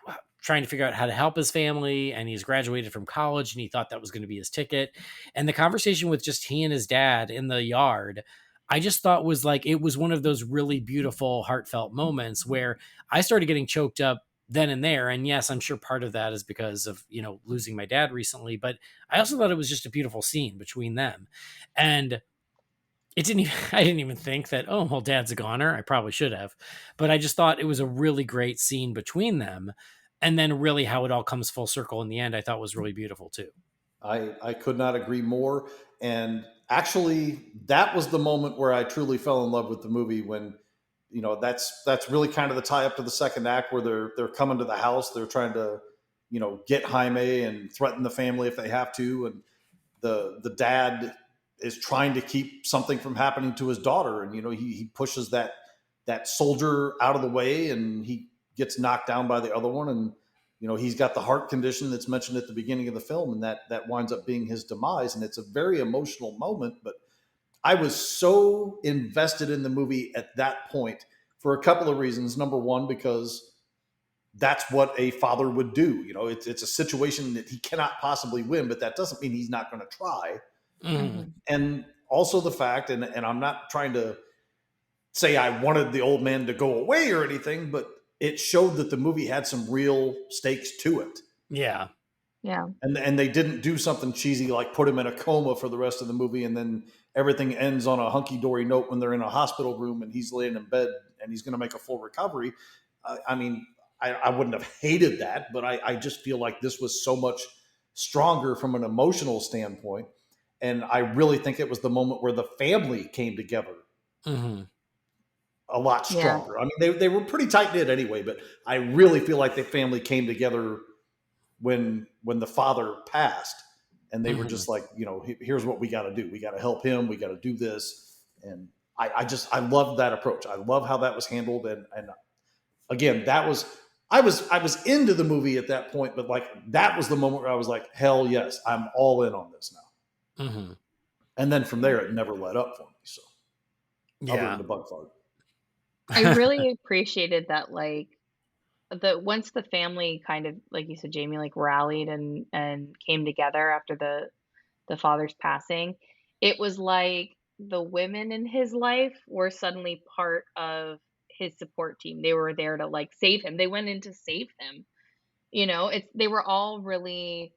trying to figure out how to help his family, and he's graduated from college and he thought that was going to be his ticket. And the conversation with just he and his dad in the yard, I just thought was like, it was one of those really beautiful, heartfelt moments where I started getting choked up then and there. And yes, I'm sure part of that is because of, losing my dad recently, but I also thought it was just a beautiful scene between them. And I didn't even think that, oh, well, dad's a goner. I probably should have, but I just thought it was a really great scene between them. And then really how it all comes full circle in the end, I thought was really beautiful too. I could not agree more. And actually, that was the moment where I truly fell in love with the movie. When that's really kind of the tie up to the second act, where they're coming to the house, they're trying to get Jaime and threaten the family if they have to, and the dad is trying to keep something from happening to his daughter, and he pushes that soldier out of the way, and he gets knocked down by the other one, and he's got the heart condition that's mentioned at the beginning of the film, and that winds up being his demise. And it's a very emotional moment, but I was so invested in the movie at that point for a couple of reasons. Number one, because that's what a father would do. It's a situation that he cannot possibly win, but that doesn't mean he's not going to try. Mm-hmm. Hmm. And also the fact, and I'm not trying to say I wanted the old man to go away or anything, but it showed that the movie had some real stakes to it. Yeah. Yeah. And they didn't do something cheesy like put him in a coma for the rest of the movie, and then everything ends on a hunky-dory note when they're in a hospital room and he's laying in bed and he's going to make a full recovery. I mean, I wouldn't have hated that, but I just feel like this was so much stronger from an emotional standpoint. And I really think it was the moment where the family came together Mm-hmm. a lot Yeah. stronger. I mean, they were pretty tight knit anyway, but I really feel like the family came together when the father passed, and they were just like, here's what we got to do. We got to help him. We got to do this. And I love that approach. I love how that was handled. And again, I was into the movie at that point, but like that was the moment where I was like, hell yes, I'm all in on this now. Mm-hmm. And then from there, it never let up for me. So other Yeah. than the bug fart. I really appreciated that, like, once the family kind of, like you said, Jamie, like rallied and came together after the father's passing, it was like the women in his life were suddenly part of his support team. They were there to, like, save him. They went in to save him, you know? They were all really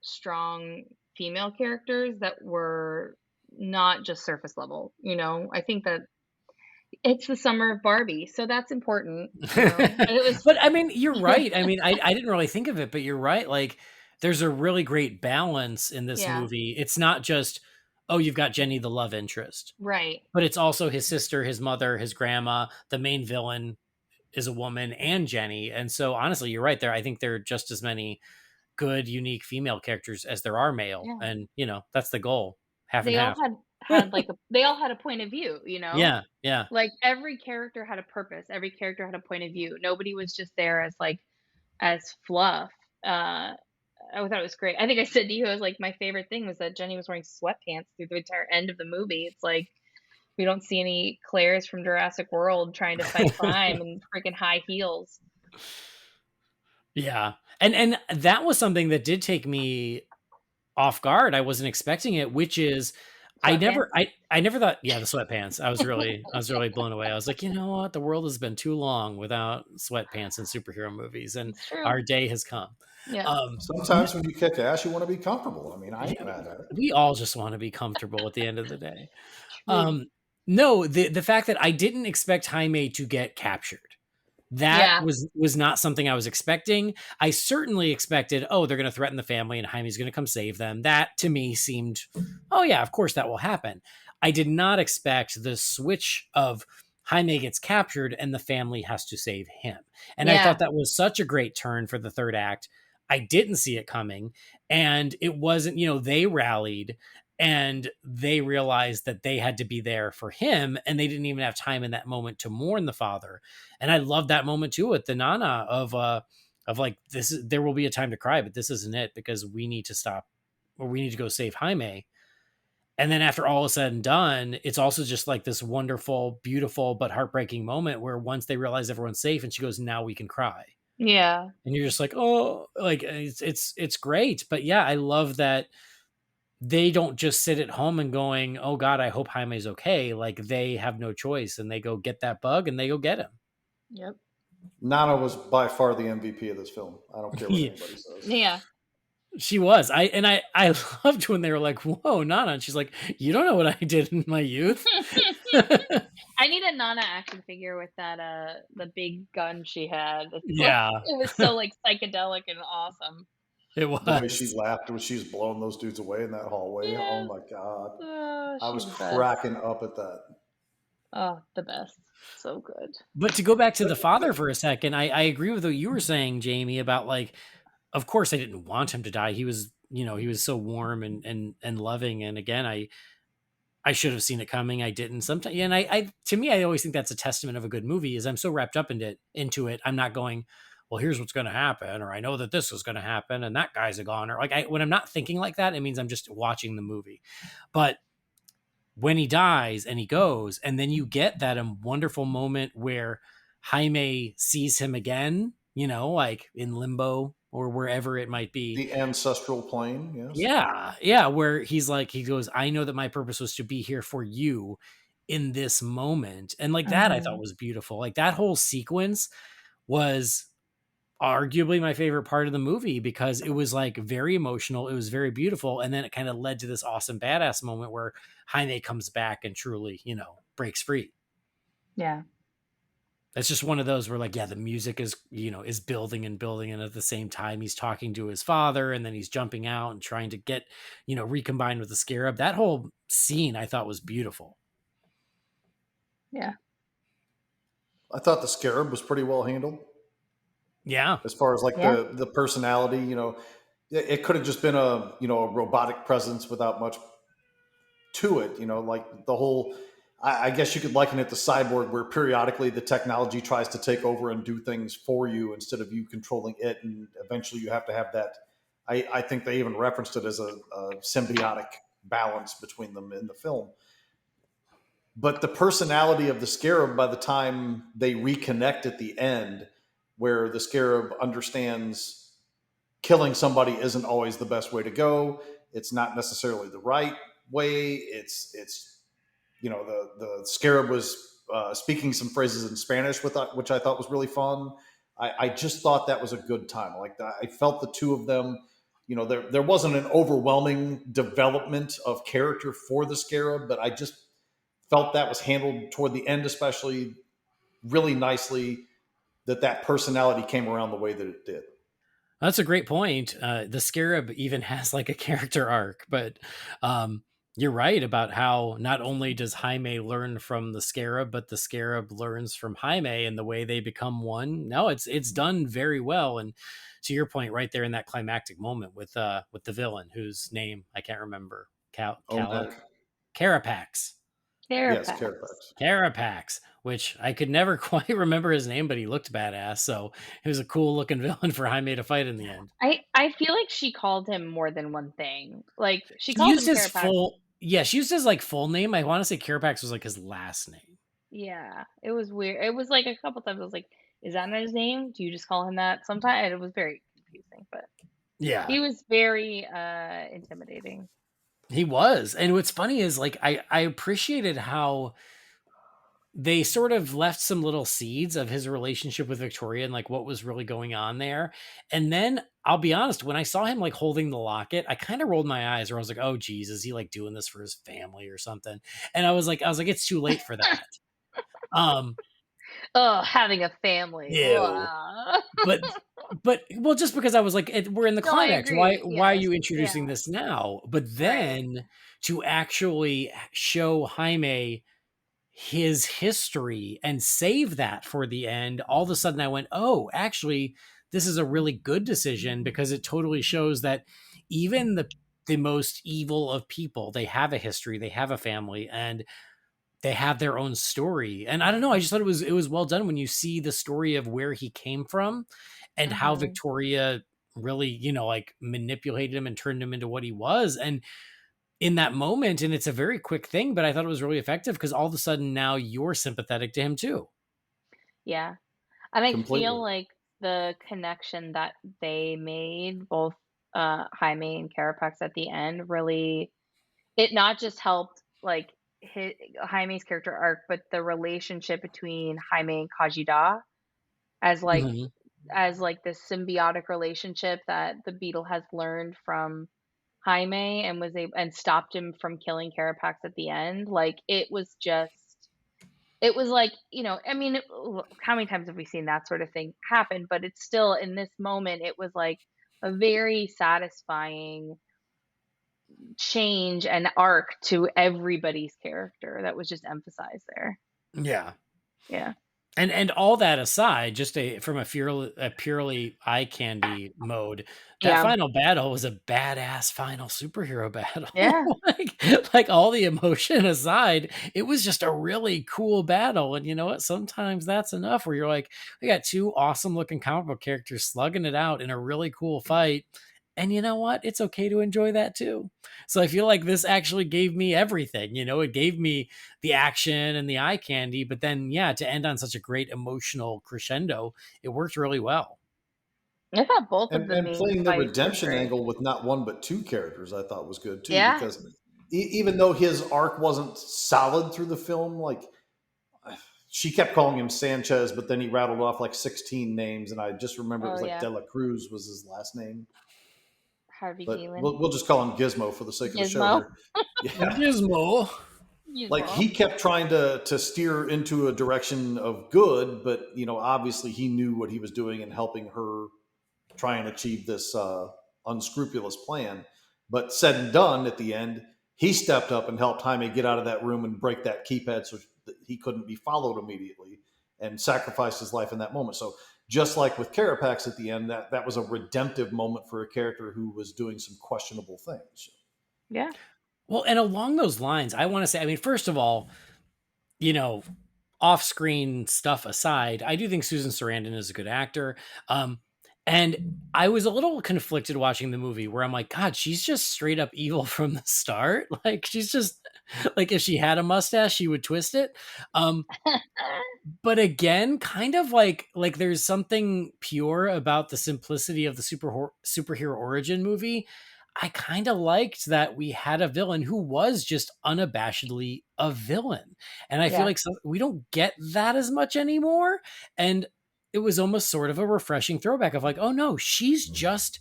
strong female characters that were not just surface level, you know? I think that it's the summer of Barbie, so that's important, you know? And it was But I mean, you're right. I mean, I didn't really think of it, but you're right. Like, there's a really great balance in this yeah, movie. It's not just, oh, you've got Jenny, the love interest, right. but it's also his sister, his mother, his grandma. The main villain is a woman, and Jenny. And so, honestly, you're right there. I think there are just as many good, unique female characters as there are male. Yeah. And, that's the goal, half and They all half. had, like, they all had a point of view, you know? Yeah. Yeah. Like, every character had a purpose, every character had a point of view. Nobody was just there as, like, as fluff. Uh, I thought it was great. I think I said to you, I was like, my favorite thing was that Jenny was wearing sweatpants through the entire end of the movie. It's like, we don't see any Claire's from Jurassic World trying to fight crime in freaking high heels. Yeah. And that was something that did take me off guard. I wasn't expecting it, which is Sweatpants. I never thought, yeah, the sweatpants. I was really blown away. I was like, you know what? The world has been too long without sweatpants in superhero movies, and It's true. our day has come. Yeah. Sometimes when you kick ass, you want to be comfortable. I mean, I ain't Yeah, mad at it. we all just want to be comfortable at the end of the day. True. No, the fact that I didn't expect Jaime to get captured. That Yeah. was not something I was expecting. I certainly expected, oh, they're going to threaten the family and Jaime's going to come save them. That to me seemed, oh yeah, of course that will happen. I did not expect the switch of Jaime gets captured and the family has to save him. And I Yeah. thought that was such a great turn for the third act. I didn't see it coming. And it wasn't, they rallied and they realized that they had to be there for him, and they didn't even have time in that moment to mourn the father. And I love that moment too with the Nana of like, there will be a time to cry, but this isn't it, because we need to stop, or we need to go save Jaime. And then after all is said and done, it's also just like this wonderful, beautiful, but heartbreaking moment where once they realize everyone's safe and she goes, now we can cry. Yeah. And you're just like, oh, like it's great. But yeah, I love that they don't just sit at home and going, oh God, I hope Jaime's okay. Like, they have no choice and they go get that bug and they go get him. Yep. Nana was by far the MVP of this film. I don't care what Yeah. anybody says. Yeah. She was. I loved when they were like, whoa, Nana. And she's like, you don't know what I did in my youth. I need a Nana action figure with that the big gun she had. Yeah. It was so, like, psychedelic and awesome. It was. The way she laughed when she was blowing those dudes away in that hallway. Yes. Oh my God. I was She's the best. cracking up at that. Oh, the best. So good. But to go back to the father for a second, I agree with what you were saying, Jamie, about like, of course I didn't want him to die. He was, he was so warm and loving. And again, I should have seen it coming. I didn't sometimes. And I to me, I always think that's a testament of a good movie, is I'm so wrapped up into it. I'm not going, well, here's what's going to happen, or I know that this is going to happen and that guy's a goner. Like, when I'm not thinking like that, it means I'm just watching the movie. But when he dies and he goes, and then you get that wonderful moment where Jaime sees him again, like in limbo or wherever it might be. The ancestral plane, yes. Yeah. Yeah. Where he's like, he goes, I know that my purpose was to be here for you in this moment. And like that, I thought was beautiful. Like, that whole sequence was arguably my favorite part of the movie, because it was like very emotional. It was very beautiful. And then it kind of led to this awesome badass moment where Jaime comes back and truly, breaks free. Yeah. It's just one of those where, like, yeah, the music is, is building and building. And at the same time, he's talking to his father, and then he's jumping out and trying to get, recombined with the scarab. That whole scene I thought was beautiful. Yeah. I thought the scarab was pretty well handled. Yeah. As far as like the personality, it could have just been a robotic presence without much to it, like the whole, I guess you could liken it to Cyborg, where periodically the technology tries to take over and do things for you instead of you controlling it. And eventually you have to have that. I think they even referenced it as a symbiotic balance between them in the film. But the personality of the scarab, by the time they reconnect at the end, where the scarab understands killing somebody isn't always the best way to go. It's not necessarily the right way. It's the Scarab was speaking some phrases in Spanish, which I thought was really fun. I just thought that was a good time. Like I felt the two of them. There wasn't an overwhelming development of character for the Scarab, but I just felt that was handled toward the end, especially really nicely. That personality came around the way that it did. That's a great point. The Scarab even has like a character arc, but you're right about how not only does Jaime learn from the Scarab, but the Scarab learns from Jaime, and the way they become one. No, it's done very well. And to your point, right there in that climactic moment with the villain whose name I can't remember, Carapax. Yes, Therapax. Carapax. Carapax, which I could never quite remember his name, but he looked badass. So he was a cool looking villain for Jaime to fight in the end. I feel like she called him more than one thing. Like she She called used him his Carapax. she used his like full name. I want to say Carapax was like his last name. Yeah, it was weird. It was like a couple times I was like, is that not his name? Do you just call him that? Sometimes it was very confusing, but Yeah, he was very intimidating. he was. And what's funny is like I appreciated how they sort of left some little seeds of his relationship with Victoria and like what was really going on there. And then I'll be honest, when I saw him like holding the locket, I kind of rolled my eyes where I was like, oh geez, is he like doing this for his family or something? And I was like, it's too late for that. Oh, having a family. Ew. but well, just because I was like, we're in the No, I climax. Why agree. are Yes. you introducing Yeah. this now? But Right. then to actually show Jaime his history and save that for the end, all of a sudden I went, oh, actually, this is a really good decision, because it totally shows that even the most evil of people, they have a history, they have a family, and they have their own story. And I don't know, I just thought it was well done when you see the story of where he came from and how Mm-hmm. Victoria really, like manipulated him and turned him into what he was. And in that moment, and it's a very quick thing, but I thought it was really effective because all of a sudden now you're sympathetic to him too. Yeah. And I feel Completely. like the connection that they made, both Jaime and Carapax at the end, really, it not just helped like his, Jaime's character arc, but the relationship between Jaime and Kajida as like Mhm. this symbiotic relationship that the Beetle has learned from Jaime and was able and stopped him from killing Carapax at the end. Like it was just it was like, I mean, how many times have we seen that sort of thing happen? But it's still in this moment, it was like a very satisfying change and arc to everybody's character that was just emphasized there. Yeah. Yeah. And all that aside, just from a purely eye candy mode, that Yeah. final battle was a badass final superhero battle. Yeah. like all the emotion aside, it was just a really cool battle. And you know what? Sometimes that's enough where you're like, we got two awesome looking comic book characters slugging it out in a really cool fight. And you know what? It's okay to enjoy that too. So I feel like this actually gave me everything. It gave me the action and the eye candy, but then to end on such a great emotional crescendo, it worked really well. I thought both of And the main playing the fights were redemption great. angle with not one but two characters, I thought was good too. Yeah. Because even though his arc wasn't solid through the film, like she kept calling him Sanchez, but then he rattled off like 16 names, and I just remember it Oh was like yeah. De La Cruz was his last name. Harvey But Galen. we'll just call him Gizmo for the sake of the show Gizmo. here. Yeah. Gizmo. Like Gizmo. he kept trying to steer into a direction of good, but obviously he knew what he was doing and helping her try and achieve this unscrupulous plan. But said and done, at the end, he stepped up and helped Jaime get out of that room and break that keypad so that he couldn't be followed immediately, and sacrificed his life in that moment. So just like with Carapax at the end, that was a redemptive moment for a character who was doing some questionable things. Yeah. Well, and along those lines, I want to say, I mean, first of all, off-screen stuff aside, I do think Susan Sarandon is a good actor. And I was a little conflicted watching the movie where I'm like, God, she's just straight up evil from the start. Like she's just like, if she had a mustache, she would twist it. But again, kind of like there's something pure about the simplicity of the superhero origin movie. I kind of liked that we had a villain who was just unabashedly a villain. And I feel like we don't get that as much anymore. And it was almost sort of a refreshing throwback of like, oh no, she's just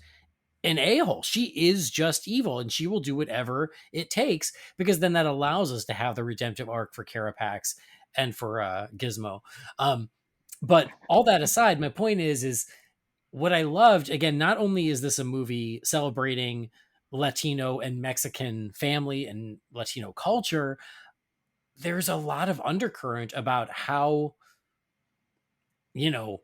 an a-hole. She is just evil and she will do whatever it takes, because then that allows us to have the redemptive arc for Carapax and for Gizmo. But all that aside, my point is what I loved, again, not only is this a movie celebrating Latino and Mexican family and Latino culture, there's a lot of undercurrent about how, you know,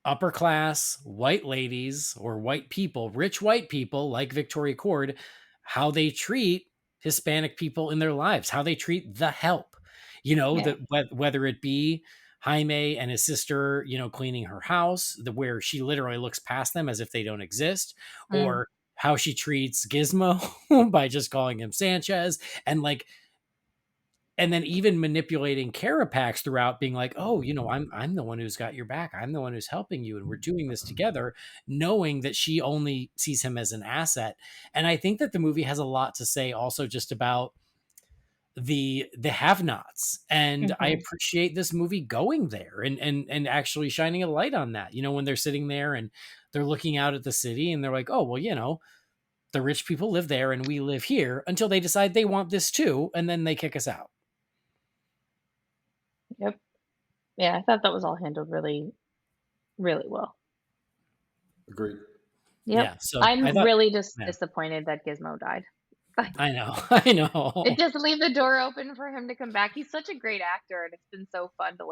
upper class white ladies or white people, rich white people like Victoria Cord, how they treat Hispanic people in their lives, how they treat the help, that whether it be Jaime and his sister, cleaning her house, where she literally looks past them as if they don't exist, or how she treats Gizmo by just calling him Sanchez, and then even manipulating Carapax throughout, being like, oh, I'm the one who's got your back. I'm the one who's helping you. And we're doing this together, knowing that she only sees him as an asset. And I think that the movie has a lot to say also just about the have-nots. And I appreciate this movie going there and actually shining a light on that, when they're sitting there and they're looking out at the city and they're like, oh, well, the rich people live there and we live here, until they decide they want this too. And then they kick us out. Yep. Yeah, I thought that was all handled really, really well. Agreed. Yep. Yeah, so I'm really just disappointed that Gizmo died. I know. It just leave the door open for him to come back. He's such a great actor, and it's been so fun to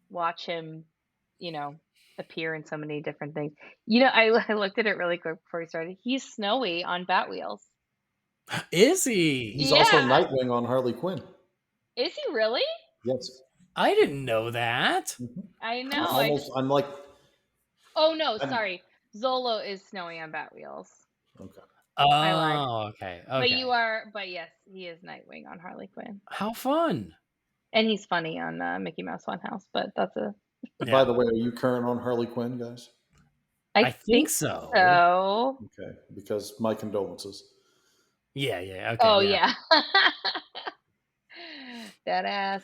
watch him, appear in so many different things. I looked at it really quick before we started. He's Snowy on Batwheels. Is he? He's also Nightwing on Harley Quinn. Is he really? Yes. I didn't know that. I know. I'm like. Oh no, sorry. Zolo is Snowy on Batwheels. Okay. Oh, okay. But yes, he is Nightwing on Harley Quinn. How fun. And he's funny on Mickey Mouse Funhouse, but that's a... Yeah. By the way, are you current on Harley Quinn, guys? I think so. Okay, because my condolences. Yeah, okay. Oh, yeah. That ass.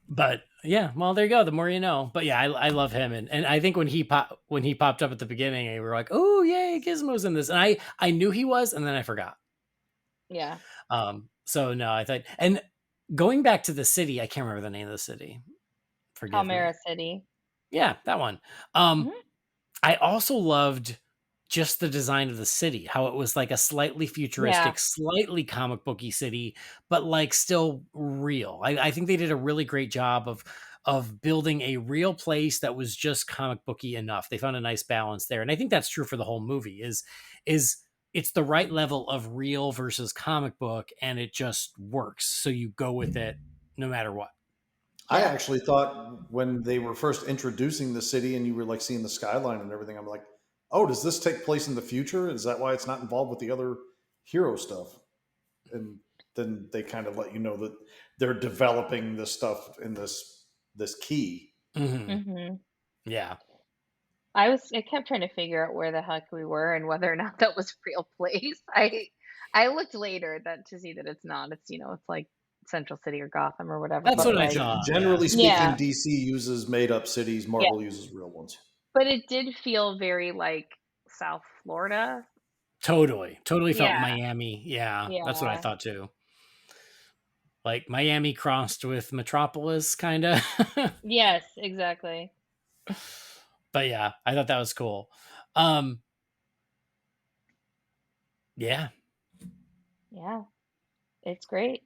But yeah, well, there you go. The more you know. But yeah, I love him, and I think when he popped up at the beginning, we were like, oh yay, Gizmo's in this, and I knew he was, and then I forgot. Yeah. So no, I thought, and going back to the city, I can't remember the name of the city. Forgive me. City. Yeah, that one. I also loved just the design of the city, how it was like a slightly futuristic, slightly comic booky city, but still real. I think they did a really great job of building a real place that was just comic booky enough. They found a nice balance there. And I think that's true for the whole movie is it's the right level of real versus comic book, and it just works. So you go with it no matter what. I actually thought when they were first introducing the city and you were seeing the skyline and everything, I'm like, oh, does this take place in the future? Is that why it's not involved with the other hero stuff? And then they kind of let you know that they're developing this stuff in this key. Yeah. I kept trying to figure out where the heck we were and whether or not that was a real place. I looked later to see that it's not. It's it's like Central City or Gotham or whatever. That's what I thought. Generally speaking, DC uses made up cities. Marvel uses real ones. But it did feel very like South Florida. Totally felt Miami. Yeah, that's what I thought too. Like Miami crossed with Metropolis, kind of. Yes, exactly. But yeah, I thought that was cool. Yeah. Yeah. It's great.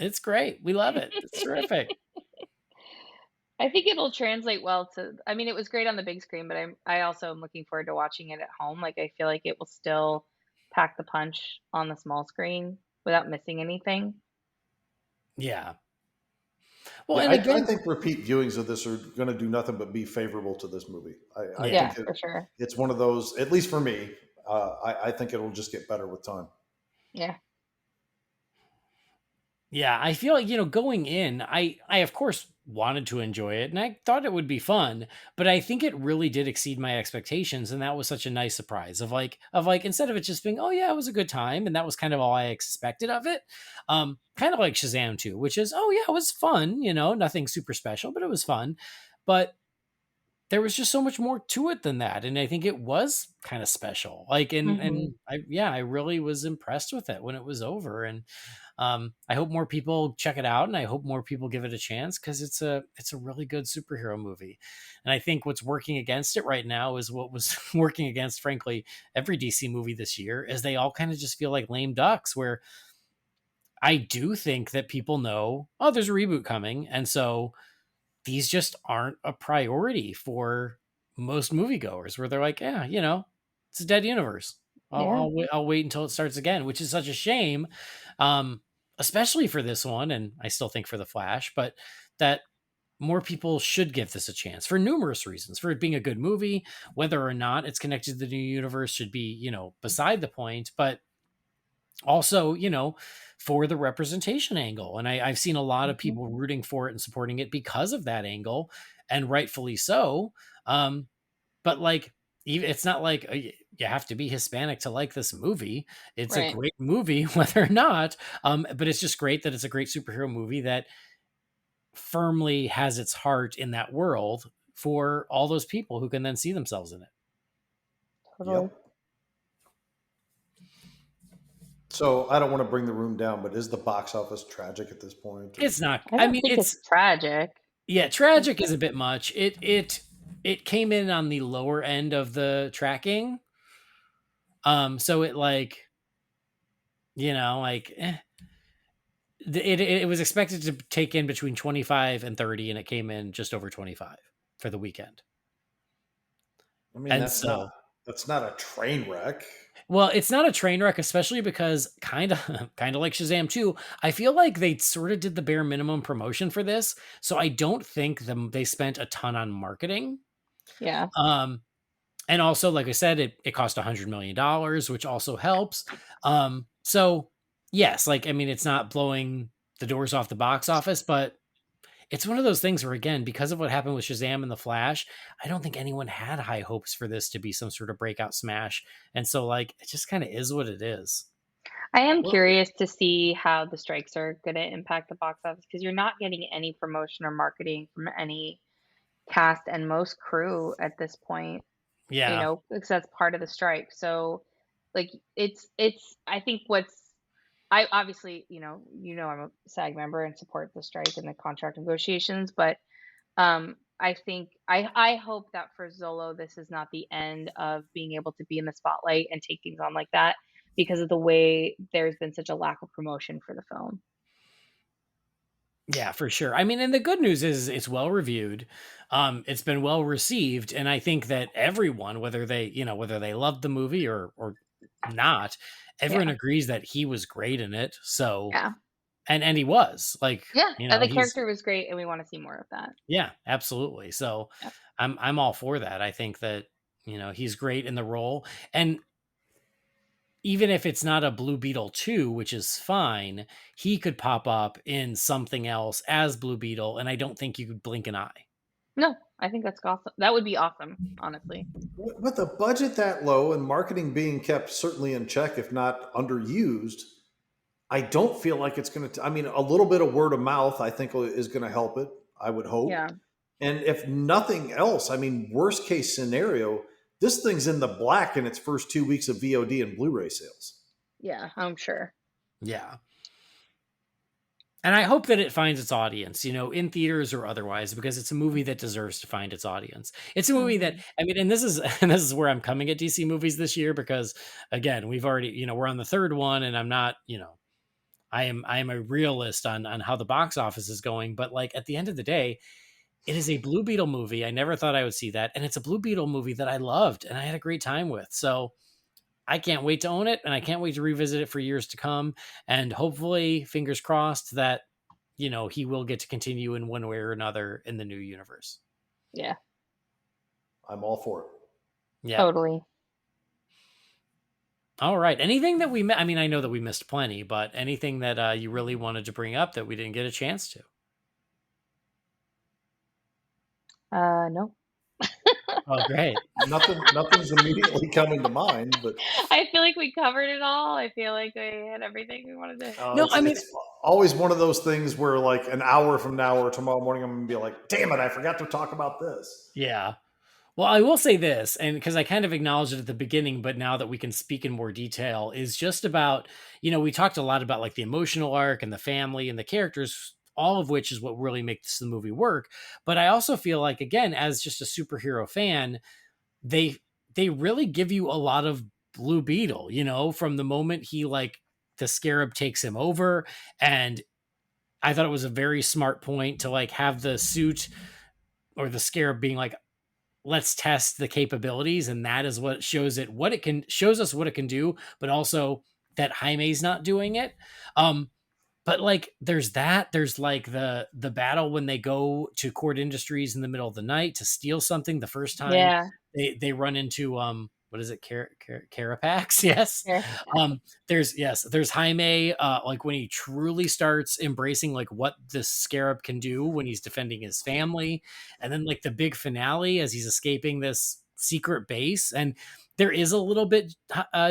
It's great. We love it. It's terrific. I think it'll translate well it was great on the big screen, but I also am looking forward to watching it at home. I feel like it will still pack the punch on the small screen without missing anything. Yeah. Well, and again, I think repeat viewings of this are going to do nothing but be favorable to this movie. I think for sure. It's one of those, at least for me, I think it'll just get better with time. Yeah. Yeah, I feel like, going in, I of course wanted to enjoy it and I thought it would be fun, but I think it really did exceed my expectations. And that was such a nice surprise of like, instead of it just being, oh yeah, it was a good time. And that was kind of all I expected of it. Kind of like Shazam 2, which is, oh yeah, it was fun, nothing super special, but it was fun. But there was just so much more to it than that, and I think it was kind of special. Like, and Hmm. and I really was impressed with it when it was over, and I hope more people check it out, and I hope more people give it a chance because it's a really good superhero movie, and I think what's working against it right now is what was working against, frankly, every DC movie this year, is they all kind of just feel like lame ducks. Where I do think that people know, oh, there's a reboot coming, and so these just aren't a priority for most moviegoers where they're like, yeah, it's a dead universe. Yeah. I'll wait until it starts again, which is such a shame. Um, Especially for this one. And I still think for the Flash, but that more people should give this a chance for numerous reasons. For it being a good movie, whether or not it's connected to the new universe should be, beside the point. But also, for the representation angle. And I've seen a lot of Hmm. people rooting for it and supporting it because of that angle, and rightfully so. But like, even it's not like you have to be Hispanic to like this movie. It's a Right. great movie, whether or not. But it's just great that it's a great superhero movie that firmly has its heart in that world for all those people who can then see themselves in it. Totally. Yep. So I don't want to bring the room down, but is the box office tragic at this point? Or It's not, I I don't mean, think it's, it's tragic. yeah, tragic is a bit much. It came in on the lower end of the tracking. So it like, like it was expected to take in between 25 and 30 and it came in just over 25 for the weekend. I mean, And that's not so, that's not a train wreck. well, it's not a train wreck, especially because kind of kind of like Shazam 2, I feel like they sort of did the bare minimum promotion for this. So I don't think they spent a ton on marketing. Yeah. Um and also, like I said, it cost $100 million, which also helps. So yes, like, I mean, it's not blowing the doors off the box office, but it's one of those things where, again, because of what happened with Shazam and the Flash, I don't think anyone had high hopes for this to be some sort of breakout smash, and so like it just kind of is what it is. I am Well, curious to see how the strikes are going to impact the box office because you're not getting any promotion or marketing from any cast and most crew at this point, Yeah, because that's part of the strike. So, like, it's I think what's I obviously, I'm a SAG member and support the strike and the contract negotiations, but I think I hope that for Zolo, this is not the end of being able to be in the spotlight and take things on like that because of the way there's been such a lack of promotion for the film. yeah, for sure. I mean, and the good news is it's well reviewed. It's been well received, and I think that everyone, whether they loved the movie or not, everyone Yeah. agrees that he was great in it. So, Yeah. and he was like, Yeah. And the he's, character was great and we want to see more of that. yeah, absolutely. So Yeah. I'm all for that. I think that, he's great in the role. And even if it's not a Blue Beetle 2, which is fine, he could pop up in something else as Blue Beetle, and I don't think you could blink an eye. No, I think that's awesome. That would be awesome, honestly. with a budget that low and marketing being kept certainly in check, if not underused, I don't feel like it's going to. I mean, a little bit of word of mouth, I think, is going to help it. I would hope. Yeah. And if nothing else, I mean, worst case scenario, this thing's in the black in its first 2 weeks of VOD and Blu-ray sales. Yeah, I'm sure. Yeah. And I hope that it finds its audience, in theaters or otherwise, because it's a movie that deserves to find its audience. It's a movie that, Mhm. I mean, and this is and this is where I'm coming at DC movies this year, because again, we've already, we're on the third one, and I'm not, I am a realist on how the box office is going, but like at the end of the day, it is a Blue Beetle movie. I never thought I would see that, and it's a Blue Beetle movie that I loved and I had a great time with. So I can't wait to own it, and I can't wait to revisit it for years to come. And hopefully, fingers crossed that he will get to continue in one way or another in the new universe. Yeah, I'm all for it. Yeah. totally. All right. Anything that I mean, I know that we missed plenty, but anything that you really wanted to bring up that we didn't get a chance to? No. Oh, great. Nothing's immediately coming to mind, but I feel like we covered it all. I feel like we had everything we wanted to. No, I mean, it's always one of those things where like an hour from now or tomorrow morning, I'm gonna be like, damn it, I forgot to talk about this. yeah. Well, I will say this, and because I kind of acknowledged it at the beginning, but now that we can speak in more detail, is just about, we talked a lot about like the emotional arc and the family and the characters, all of which is what really makes the movie work. But I also feel like, again, as just a superhero fan, they they really give you a lot of Blue Beetle, from the moment he like the scarab takes him over. And I thought it was a very smart point to like have the suit or the scarab being like, let's test the capabilities, and that is what shows us what it can do, but also that Jaime's not doing it. But like there's like the battle when they go to Court Industries in the middle of the night to steal something the first time. Yeah. They run into what is it, Carapax? Yes. Yeah. There's Jaime, like when he truly starts embracing like what the scarab can do when he's defending his family. And then like the big finale as he's escaping this secret base. And there is a little bit,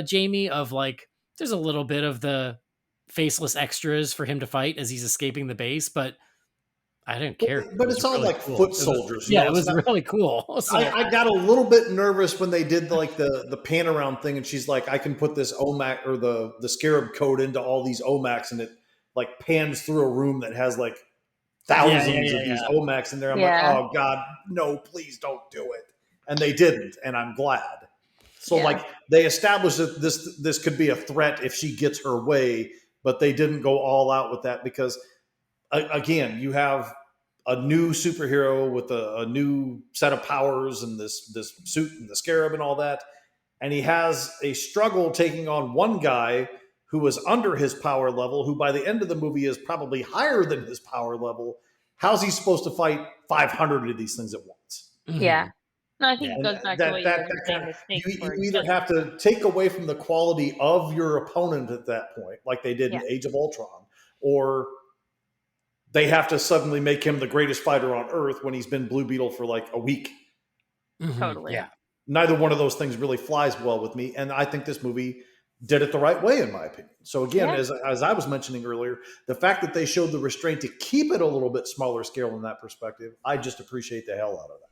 Jamie, of like there's a little bit of the faceless extras for him to fight as he's escaping the base, but I didn't care. It But was it's all really like cool. foot soldiers, Yeah, it It's was not. really cool. So I got a little bit nervous when they did like the pan around thing, and she's like, I can put this OMAC or the scarab code into all these OMACs, and it like pans through a room that has like thousands of these OMACs in there. I'm like, Yeah. oh God, no, please don't do it. And they didn't, and I'm glad. So Yeah. like they established that this could be a threat if she gets her way, but they didn't go all out with that because again, you have a new superhero with a new set of powers and this suit and the scarab and all that, and he has a struggle taking on one guy who is under his power level, who by the end of the movie is probably higher than his power level. How's he supposed to fight 500 of these things at once? Yeah. No, I think Yeah. it And goes back to that what you that, were that saying. kind The of stakes were you either just, have to take away from the quality of your opponent at that point, like they did yeah, in Age of Ultron, or they have to suddenly make him the greatest fighter on Earth when he's been Blue Beetle for like a week. totally. Yeah. Neither one of those things really flies well with me, and I think this movie did it the right way, in my opinion. So again, Yeah. as I was mentioning earlier, the fact that they showed the restraint to keep it a little bit smaller scale in that perspective, I just appreciate the hell out of that.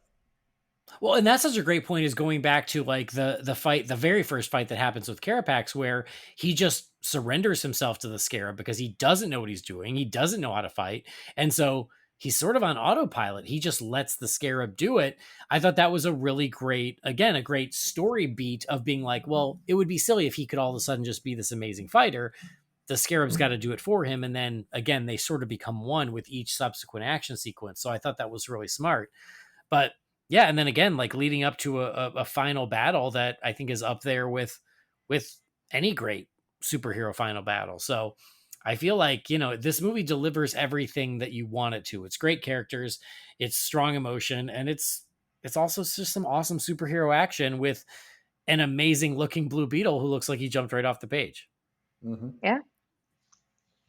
Well, and that's such a great point is going back to like the fight, the very first fight that happens with Carapax, where he just surrenders himself to the scarab because he doesn't know what he's doing. He doesn't know how to fight. And so he's sort of on autopilot. He just lets the scarab do it. I thought that was a really great, again, a great story beat of being like, well, it would be silly if he could all of a sudden just be this amazing fighter. The scarab's got to do it for him. And then again, they sort of become one with each subsequent action sequence. So I thought that was really smart. But yeah, and then again, like leading up to a final battle that I think is up there with any great superhero final battle. So I feel like, this movie delivers everything that you want it to. It's great characters, it's strong emotion, and it's also just some awesome superhero action with an amazing looking Blue Beetle who looks like he jumped right off the page. Mm-hmm. Yeah.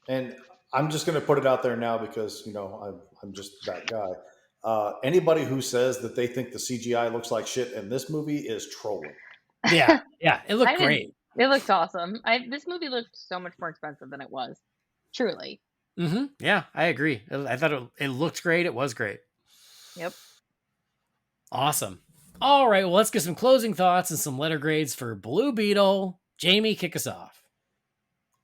And I'm just going to put it out there now because I'm just that guy. Anybody who says that they think the CGI looks like shit in this movie is trolling. Yeah, it looked I great. didn't. It looked awesome. This movie looked so much more expensive than it was. Truly. Yeah, I agree. I thought it looked great. It was great. Yep. Awesome. All right, well, let's get some closing thoughts and some letter grades for Blue Beetle. Jamie, kick us off.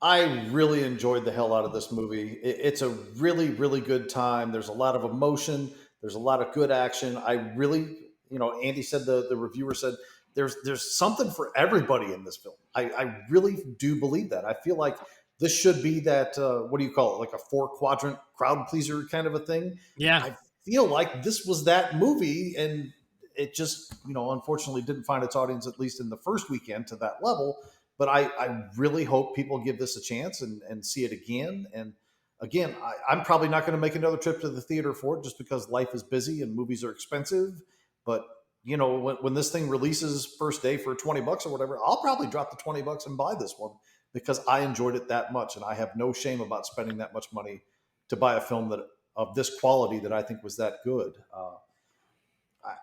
I really enjoyed the hell out of this movie. It's a really, really good time. There's a lot of emotion. There's a lot of good action. I really, Andy said, the reviewer said, there's something for everybody in this film. I really do believe that. I feel like this should be that, what do you call it? Like a 4-quadrant crowd pleaser kind of a thing. Yeah. I feel like this was that movie, and it just, unfortunately didn't find its audience, at least in the first weekend, to that level. But I really hope people give this a chance and see it again. And again, I'm probably not going to make another trip to the theater for it just because life is busy and movies are expensive. But when this thing releases first day for $20 or whatever, I'll probably drop the $20 and buy this one because I enjoyed it that much, and I have no shame about spending that much money to buy a film that of this quality that I think was that good.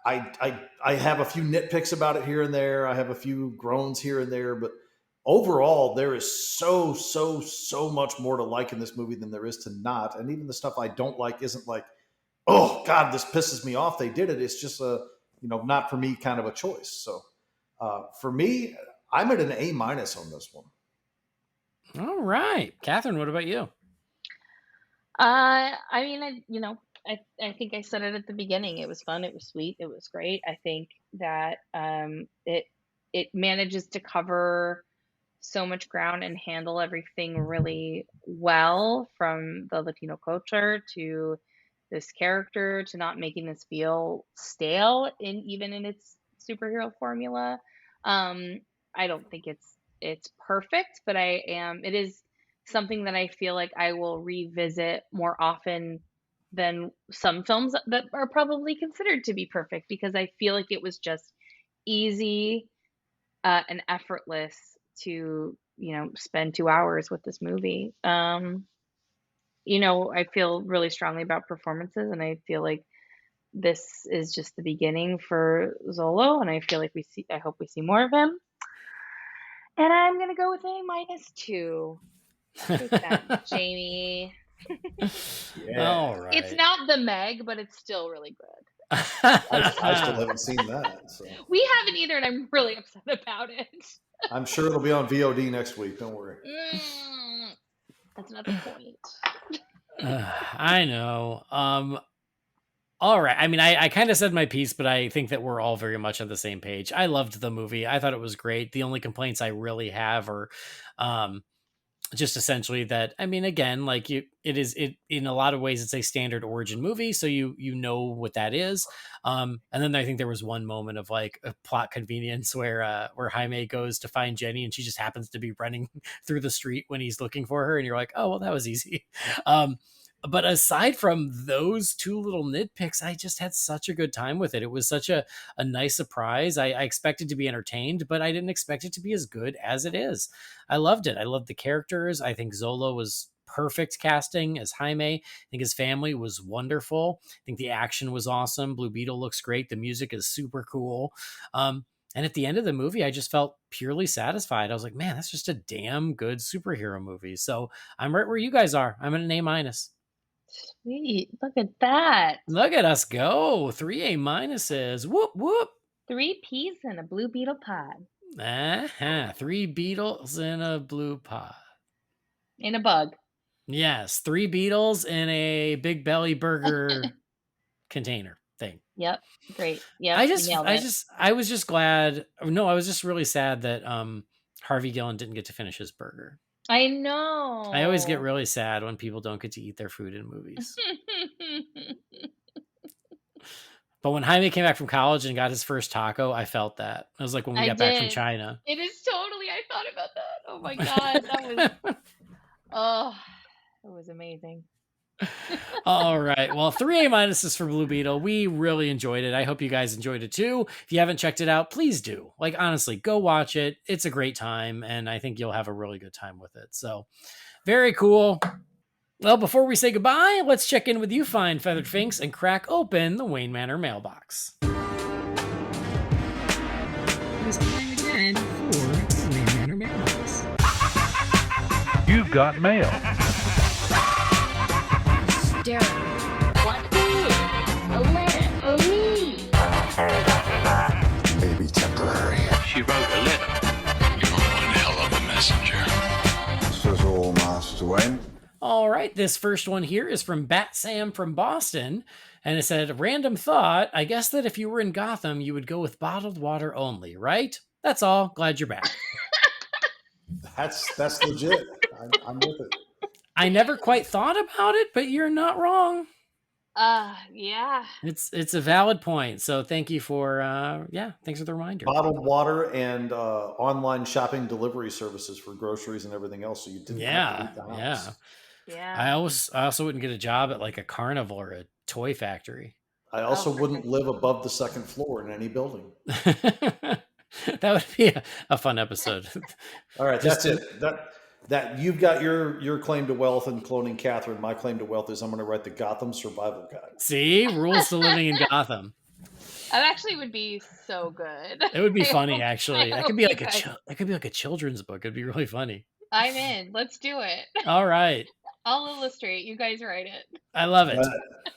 I have a few nitpicks about it here and there. I have a few groans here and there, but overall, there is so much more to like in this movie than there is to not. And even the stuff I don't like isn't like, oh God, this pisses me off. They did it. It's just a, not for me kind of a choice. So for me, I'm at an A- on this one. All right, Catherine, what about you? I mean, I think I said it at the beginning. It was fun. It was sweet. It was great. I think that it manages to cover so much ground and handle everything really well, from the Latino culture to this character to not making this feel stale even in its superhero formula. I don't think it's perfect, but it is something that I feel like I will revisit more often than some films that are probably considered to be perfect, because I feel like it was just easy and effortless to spend 2 hours with this movie. I feel really strongly about performances, and I feel like this is just the beginning for Zolo, and I hope we see more of him. And I'm gonna go with A-2. Take that, Jamie. Yeah. All right. It's not the Meg, but it's still really good. I still haven't seen that. So. We haven't either, and I'm really upset about it. I'm sure it'll be on VOD next week. Don't worry. That's not the point. I know. All right. I mean, I kind of said my piece, but I think that we're all very much on the same page. I loved the movie. I thought it was great. The only complaints I really have are just essentially that, I mean, again, like it in a lot of ways, it's a standard origin movie. So you know what that is. And then I think there was one moment of like a plot convenience where Jaime goes to find Jenny and she just happens to be running through the street when he's looking for her. And you're like, oh, well, that was easy. But aside from those two little nitpicks, I just had such a good time with it. It was such a nice surprise. I expected to be entertained, but I didn't expect it to be as good as it is. I loved it. I loved the characters. I think Zolo was perfect casting as Jaime. I think his family was wonderful. I think the action was awesome. Blue Beetle looks great. The music is super cool. And at the end of the movie, I just felt purely satisfied. I was like, man, that's just a damn good superhero movie. So I'm right where you guys are. I'm at an A-. Sweet. Look at that. Look at us go. 3 A-. Whoop, whoop. 3 peas in a Blue Beetle pod. 3 beetles in a blue pod. In a bug. Yes. 3 beetles in a Big Belly burger container thing. Yep. Great. Yep. I was just glad. No, I was just really sad that Harvey Guillen didn't get to finish his burger. I know. I always get really sad when people don't get to eat their food in movies. But when Jaime came back from college and got his first taco, I felt that. It was like when we got back from China. It is totally, I thought about that. Oh my God. It was amazing. All right. Well, 3 A- for Blue Beetle. We really enjoyed it. I hope you guys enjoyed it too. If you haven't checked it out, please do. Like, honestly, go watch it. It's a great time, and I think you'll have a really good time with it. So, very cool. Well, before we say goodbye, let's check in with you, fine feathered finks, and crack open the Wayne Manor mailbox. It is time again for the Wayne Manor mailbox. You've got mail. What is a letter for me? Maybe temporary. She wrote a letter. You're one hell of a messenger. This is all, Master Wayne. All right, this first one here is from Bat Sam from Boston, and it said, random thought, I guess that if you were in Gotham, you would go with bottled water only, right? That's all. Glad you're back. That's legit. I'm with it. I never quite thought about it, but you're not wrong. Yeah. It's a valid point. So thank you for, thanks for the reminder. Bottled water and online shopping delivery services for groceries and everything else. So you didn't have to leave the house. Yeah. I also wouldn't get a job at like a carnival or a toy factory. I also wouldn't live above the second floor in any building. That would be a fun episode. All right, that's it. That you've got your claim to wealth in cloning Catherine. My claim to wealth is I'm going to write the Gotham Survival Guide. See, rules to living in Gotham. That actually would be so good. It would be I funny, hope, actually. I That hope could be you like guys. that could be like a children's book. It'd be really funny. I'm in. Let's do it. All right. I'll illustrate. You guys write it. I love it. But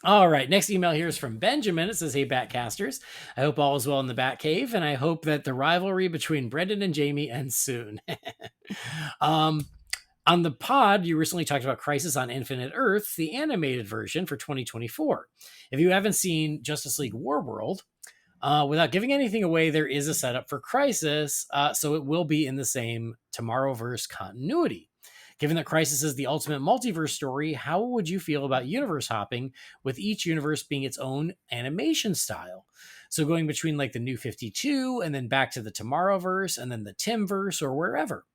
All right. Next email here is from Benjamin. It says, "Hey, Batcasters. I hope all is well in the Batcave, and I hope that the rivalry between Brendan and Jamie ends soon." On the pod, you recently talked about Crisis on Infinite Earths, the animated version for 2024. If you haven't seen Justice League War World, without giving anything away, there is a setup for Crisis, so it will be in the same Tomorrowverse continuity. Given that Crisis is the ultimate multiverse story, how would you feel about universe hopping with each universe being its own animation style? So going between like the New 52 and then back to the Tomorrowverse and then the Timverse or wherever.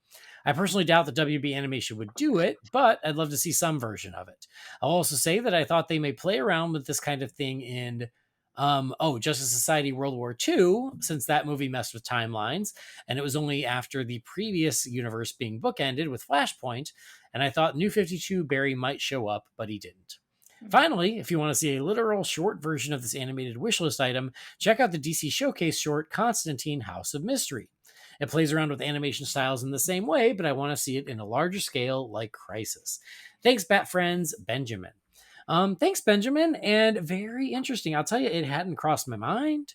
I personally doubt that WB Animation would do it, but I'd love to see some version of it. I'll also say that I thought they may play around with this kind of thing in Justice Society World War II, since that movie messed with timelines, and it was only after the previous universe being bookended with Flashpoint, and I thought New 52 Barry might show up, but he didn't. Finally, if you want to see a literal short version of this animated wishlist item, check out the DC Showcase short Constantine House of Mystery. It plays around with animation styles in the same way, but I want to see it in a larger scale like Crisis. Thanks, Bat Friends, Benjamin. Thanks, Benjamin, and very interesting. I'll tell you, it hadn't crossed my mind,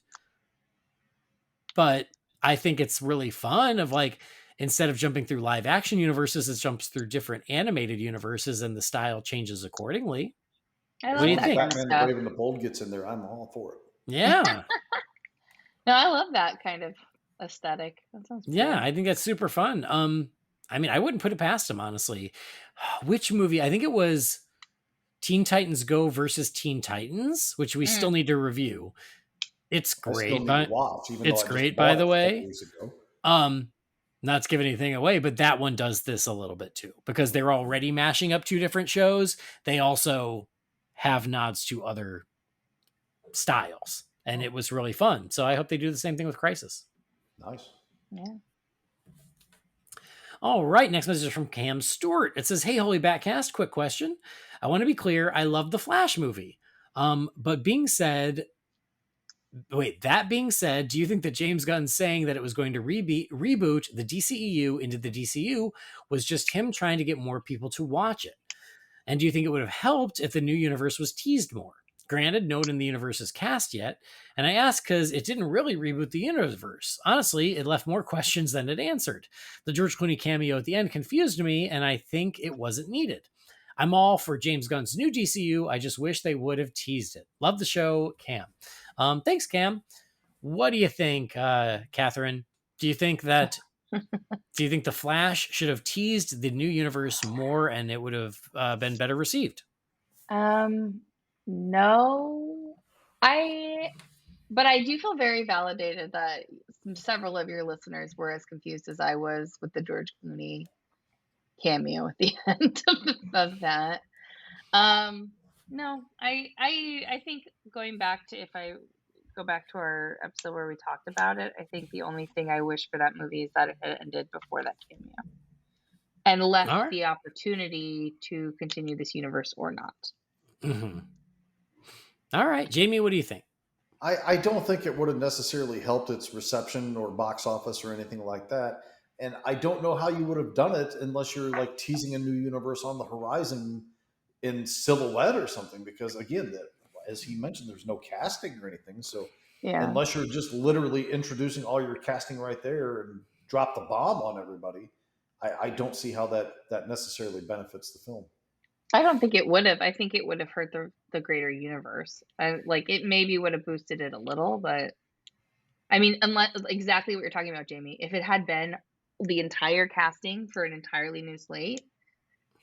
but I think it's really fun of like, instead of jumping through live action universes, it jumps through different animated universes and the style changes accordingly. I What do you love that think? kind of Batman the stuff. Brave and the Bold gets in there, I'm all for it. Yeah. No, I love that kind of aesthetic. That sounds cool. Yeah, I think that's super fun. I mean, I wouldn't put it past him, honestly. Which movie? I think it was Teen Titans Go versus Teen Titans, which we still need to review. It's I still great, need but to watch, even it's though I great, just by bought the it a way. couple weeks ago. Not to give anything away, but that one does this a little bit too, because they're already mashing up two different shows. They also have nods to other styles, and it was really fun. So I hope they do the same thing with Crisis. Nice. Yeah. All right, next message is from Cam Stewart. It says, "Hey, Holy BatCast, quick question. I want to be clear, I love the Flash movie. But that being said, do you think that James Gunn saying that it was going to reboot the DCEU into the DCU was just him trying to get more people to watch it? And do you think it would have helped if the new universe was teased more? Granted, no one in the universe is cast yet, and I ask because it didn't really reboot the universe. Honestly, it left more questions than it answered. The George Clooney cameo at the end confused me, and I think it wasn't needed. I'm all for James Gunn's new DCU. I just wish they would have teased it. Love the show, Cam." Thanks, Cam. What do you think, Catherine? Do you think the Flash should have teased the new universe more and it would have been better received? No, but I do feel very validated that several of your listeners were as confused as I was with the George Clooney cameo at the end of that. No, I think if I go back to our episode where we talked about it, I think the only thing I wish for that movie is that it had ended before that cameo and left the opportunity to continue this universe or not. Mm-hmm. All right, Jamie, what do you think? I don't think it would have necessarily helped its reception or box office or anything like that. And I don't know how you would have done it unless you're like teasing a new universe on the horizon in silhouette or something. Because again, as he mentioned, there's no casting or anything. So unless you're just literally introducing all your casting right there and drop the bomb on everybody, I don't see how that necessarily benefits the film. I don't think it would have. I think it would have hurt the greater universe. It maybe would have boosted it a little, but I mean, unless exactly what you're talking about, Jamie, if it had been the entire casting for an entirely new slate,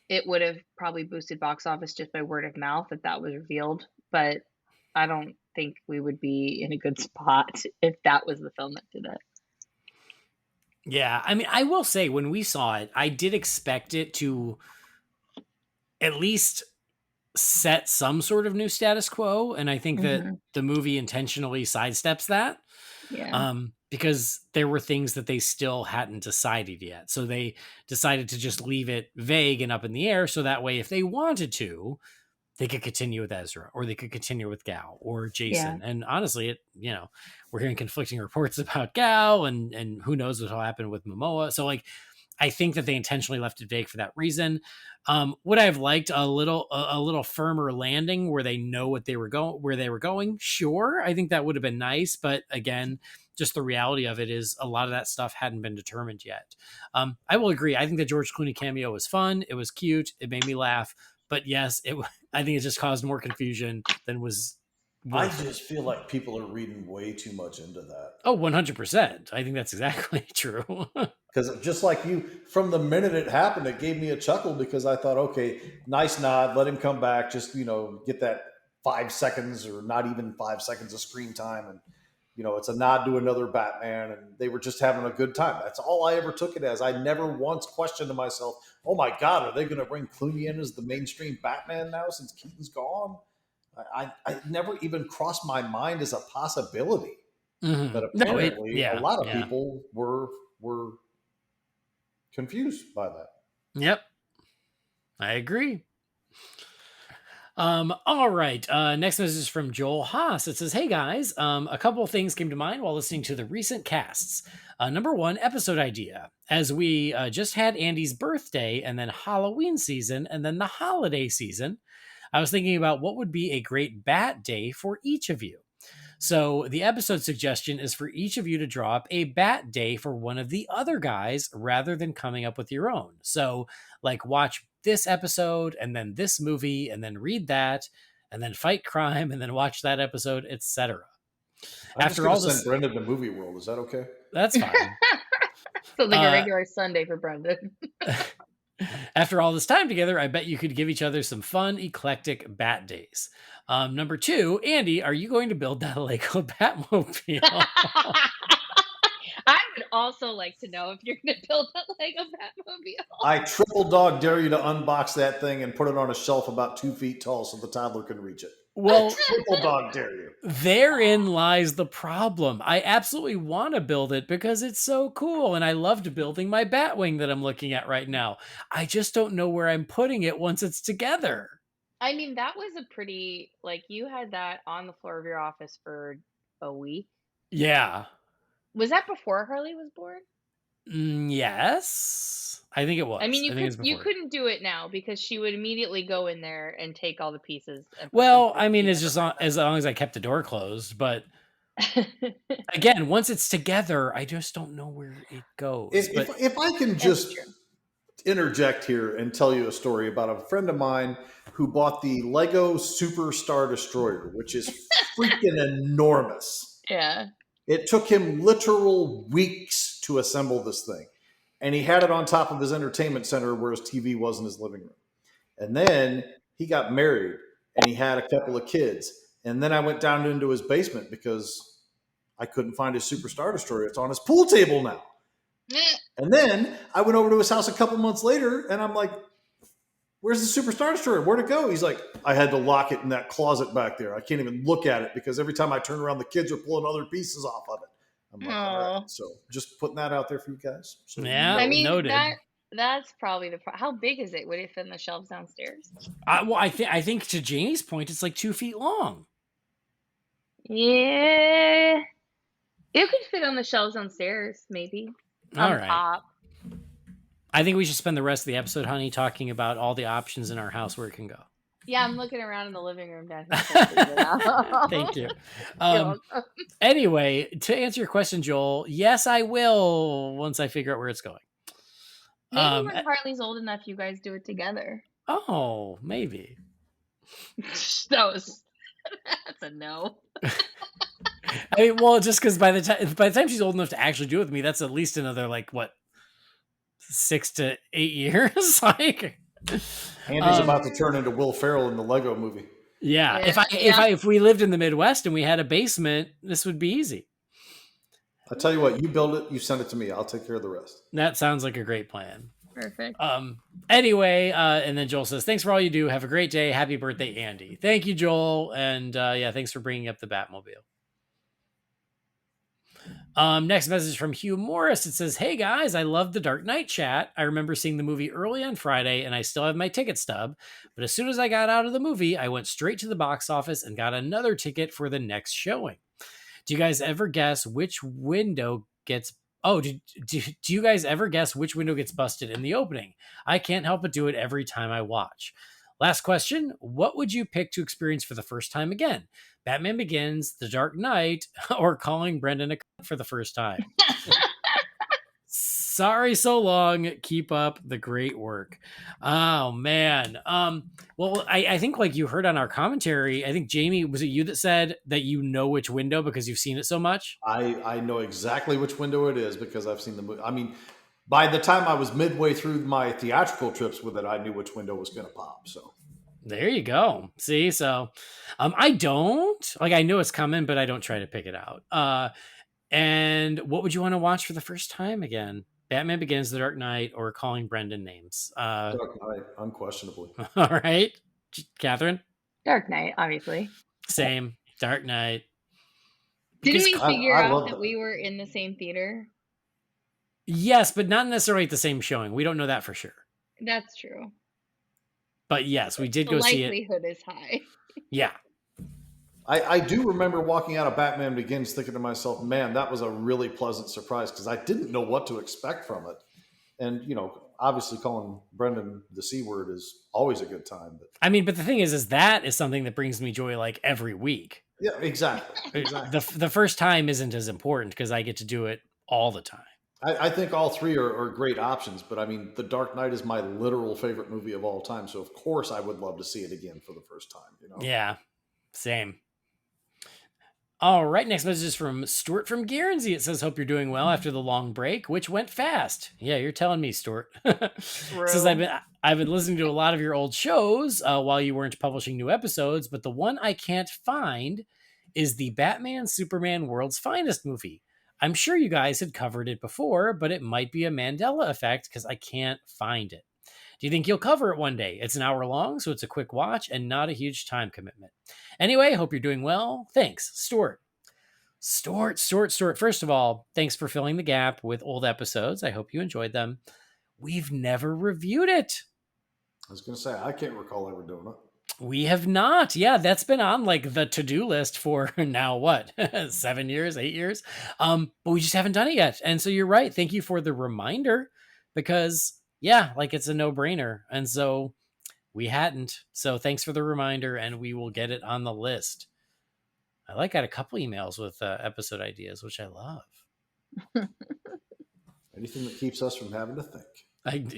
it would have probably boosted box office just by word of mouth that was revealed. But I don't think we would be in a good spot if that was the film that did it. Yeah, I mean, I will say when we saw it, I did expect it to at least set some sort of new status quo, and I think that the movie intentionally sidesteps that. Yeah. Because there were things that they still hadn't decided yet. So they decided to just leave it vague and up in the air. So that way, if they wanted to, they could continue with Ezra, or they could continue with Gal or Jason. And honestly, we're hearing conflicting reports about Gal, and who knows what will happen with Momoa. So like, I think that they intentionally left it vague for that reason. Would I have liked a little firmer landing where they know where they were going? Sure. I think that would have been nice. But again, just the reality of it is a lot of that stuff hadn't been determined yet. I will agree. I think the George Clooney cameo was fun. It was cute. It made me laugh. But yes, I think it just caused more confusion than was. I just feel like people are reading way too much into that. Oh, 100%. I think that's exactly true. Because just like you, from the minute it happened, it gave me a chuckle because I thought, okay, nice nod, let him come back, just, get that 5 seconds or not even 5 seconds of screen time. And, it's a nod to another Batman, and they were just having a good time. That's all I ever took it as. I never once questioned to myself, oh my God, are they going to bring Clooney in as the mainstream Batman now since Keaton's gone? I never even crossed my mind as a possibility. Mm-hmm. But apparently a lot of people were confused by that. Yep. I agree. All right. Next message is from Joel Haas. It says, hey guys, a couple of things came to mind while listening to the recent casts. Number one, episode idea. As we just had Andy's birthday and then Halloween season and then the holiday season, I was thinking about what would be a great Bat Day for each of you. So the episode suggestion is for each of you to draw up a Bat Day for one of the other guys rather than coming up with your own. So like watch this episode and then this movie and then read that and then fight crime and then watch that episode, etc. After all this, send Brendan to Movie World. Is that okay? That's fine. So like a regular Sunday for Brendan. After all this time together, I bet you could give each other some fun, eclectic Bat Days. Number two, Andy, are you going to build that Lego Batmobile? I would also like to know if you're going to build that Lego Batmobile. I triple dog dare you to unbox that thing and put it on a shelf about 2 feet tall so the toddler can reach it. Well, triple dog dare you. Therein lies the problem. I absolutely want to build it because it's so cool, and I loved building my Batwing that I'm looking at right now. I just don't know where I'm putting it once it's together. I mean, that was a pretty, you had that on the floor of your office for a week. Yeah. Was that before Harley was born? Yes. I think it was. I mean, you couldn't do it now because she would immediately go in there and take all the pieces. Well, I mean, it's just as long as I kept the door closed. But again, once it's together, I just don't know where it goes. If I can just interject here and tell you a story about a friend of mine who bought the Lego Super Star Destroyer, which is freaking enormous. Yeah. It took him literal weeks to assemble this thing. And he had it on top of his entertainment center where his TV was in his living room. And then he got married and he had a couple of kids. And then I went down into his basement because I couldn't find his Super Star Destroyer. It's on his pool table now. And then I went over to his house a couple months later and I'm like, where's the Super Star Destroyer? Where'd it go? He's like, I had to lock it in that closet back there. I can't even look at it because every time I turn around, the kids are pulling other pieces off of it. I'm like, all right. So just putting that out there for you guys. So yeah, I mean, noted. That's probably how big is it? Would it fit in the shelves downstairs? Well, I think to Janie's point, it's like 2 feet long. Yeah, it could fit on the shelves downstairs, maybe. All right. Top. I think we should spend the rest of the episode, honey, talking about all the options in our house where it can go. Yeah, I'm looking around in the living room down here. Thank you. Anyway, to answer your question, Joel, yes, I will once I figure out where it's going. Maybe when Harley's old enough, you guys do it together. Oh, maybe. That's a no. I mean, well, just because by the time she's old enough to actually do it with me, that's at least another 6 to 8 years. Andy's about to turn into Will Ferrell in the Lego movie. Yeah. If we lived in the Midwest and we had a basement, this would be easy. I'll tell you what, you build it, you send it to me. I'll take care of the rest. That sounds like a great plan. Perfect. Anyway, and then Joel says, thanks for all you do. Have a great day. Happy birthday, Andy. Thank you, Joel. And thanks for bringing up the Batmobile. Next message from Hugh Morris. It says, "Hey guys, I love the Dark Knight chat. I remember seeing the movie early on Friday and I still have my ticket stub. But as soon as I got out of the movie, I went straight to the box office and got another ticket for the next showing. Do you guys ever guess which window gets... Oh, do you guys ever guess which window gets busted in the opening? I can't help but do it every time I watch. Last question. What would you pick to experience for the first time again? Batman Begins, The Dark Knight, or calling Brendan a cunt for the first time? Sorry so long. Keep up the great work." Oh, man. Well, I think like you heard on our commentary, I think, Jamie, was it you that said that you know which window because you've seen it so much? I know exactly which window it is because I've seen the movie. I mean, by the time I was midway through my theatrical trips with it, I knew which window was going to pop. So There you go. See, so I don't like, I know it's coming, but I don't try to pick it out. And what would you want to watch for the first time again? Batman Begins, The Dark Knight, or calling Brendan names? Dark Knight, unquestionably. All right, Catherine. Dark Knight, obviously. Same. Dark Knight. Didn't we I figure out love that that. we were in the same theater? Yes, but not necessarily at the same showing. We don't know that for sure. That's true. But yes, we did The go see it. likelihood is high. Yeah. I do remember walking out of Batman Begins thinking to myself, man, that was a really pleasant surprise because I didn't know what to expect from it. And, you know, obviously calling Brendan the C word is always a good time. But I mean, but the thing is that is something that brings me joy like every week. yeah, exactly. The first time isn't as important because I get to do it all the time. I think all three are great options, but I mean, The Dark Knight is my literal favorite movie of all time. So, of course, I would love to see it again for the first time. You know? Yeah, same. All right, next message is from Stuart from Guernsey. It says, "Hope you're doing well after the long break, which went fast." Yeah, you're telling me, Stuart. Says, I've been listening to a lot of your old shows while you weren't publishing new episodes, but the one I can't find is the Batman Superman World's Finest movie. I'm sure you guys had covered it before, but it might be a Mandela effect because I can't find it. Do you think you'll cover it one day? It's an hour long, so it's a quick watch and not a huge time commitment. Anyway, hope you're doing well. Thanks, Stuart. Stuart. First of all, thanks for filling the gap with old episodes. I hope you enjoyed them. We've never reviewed it. I was going to say, I can't recall ever doing it. We have not. Yeah, that's been on like the to-do list for now, what, 7 years, 8 years? But we just haven't done it yet. And so you're right. Thank you for the reminder because, yeah, like it's a no-brainer. And so we hadn't. So thanks for the reminder and we will get it on the list. I got a couple emails with episode ideas, which I love. Anything that keeps us from having to think.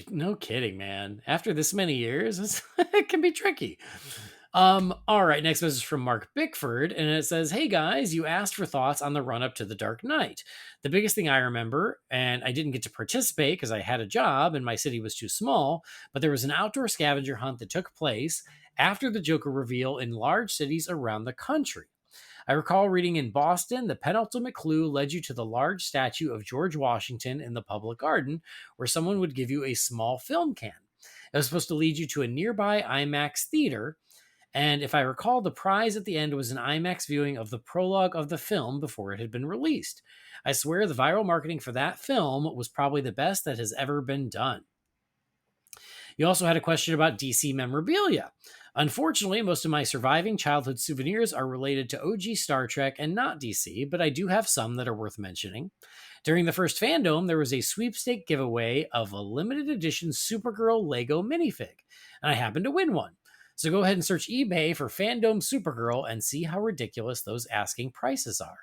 No kidding, man. After this many years, it can be tricky. All right, next message from Mark Bickford, and it says, "Hey guys, you asked for thoughts on the run-up to The Dark Knight. The biggest thing I remember, and I didn't get to participate because I had a job and my city was too small, but there was an outdoor scavenger hunt that took place after the Joker reveal in large cities around the country. I recall reading in Boston, the penultimate clue led you to the large statue of George Washington in the public garden, where someone would give you a small film can. It was supposed to lead you to a nearby IMAX theater, and if I recall, the prize at the end was an IMAX viewing of the prologue of the film before it had been released. I swear the viral marketing for that film was probably the best that has ever been done." You also had a question about DC memorabilia. Unfortunately, most of my surviving childhood souvenirs are related to OG Star Trek and not DC, but I do have some that are worth mentioning. During the first fandom, there was a sweepstake giveaway of a limited edition Supergirl Lego minifig, and I happened to win one. So go ahead and search eBay for Fandom Supergirl and see how ridiculous those asking prices are.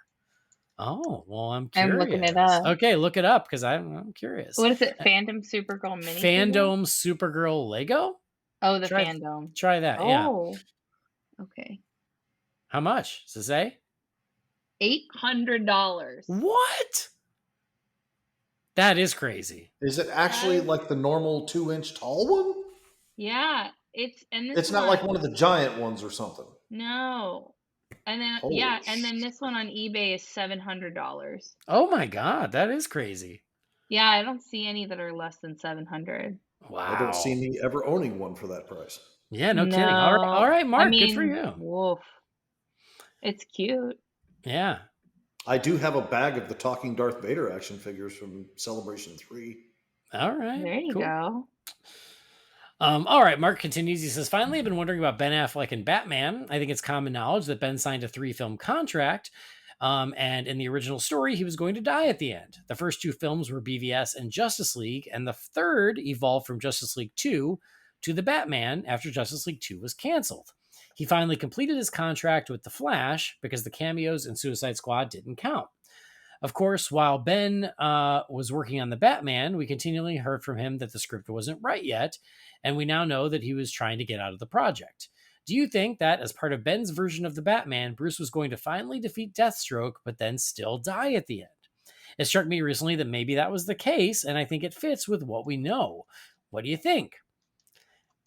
Oh, well, I'm curious. I'm looking it up. Okay, look it up because I'm curious. What is it? Fandom Supergirl mini? Fandom Supergirl Lego? Oh, the fandom. Try that, yeah. Oh, okay. How much does it say? $800. What? That is crazy. Is it actually like the normal 2-inch tall one? Yeah, it's not like one of the giant ones or something. No. And then and then this one on eBay is $700. Oh my god, that is crazy. Yeah, I don't see any that are less than $700. Wow. I don't see me ever owning one for that price. Yeah, no kidding. All right, Mark, good for you. Woof. It's cute. Yeah. I do have a bag of the talking Darth Vader action figures from Celebration 3. All right. There you cool. go. All right, Mark continues. He says, finally, I've been wondering about Ben Affleck and Batman. I think it's common knowledge that Ben signed a 3-film contract. And in the original story, he was going to die at the end. The first 2 films were BVS and Justice League, and the third evolved from Justice League 2 to The Batman after Justice League 2 was canceled. He finally completed his contract with The Flash because the cameos in Suicide Squad didn't count. Of course, while Ben was working on The Batman, we continually heard from him that the script wasn't right yet, and we now know that he was trying to get out of the project. Do you think that, as part of Ben's version of the Batman, Bruce was going to finally defeat Deathstroke, but then still die at the end? It struck me recently that maybe that was the case, and I think it fits with what we know. What do you think?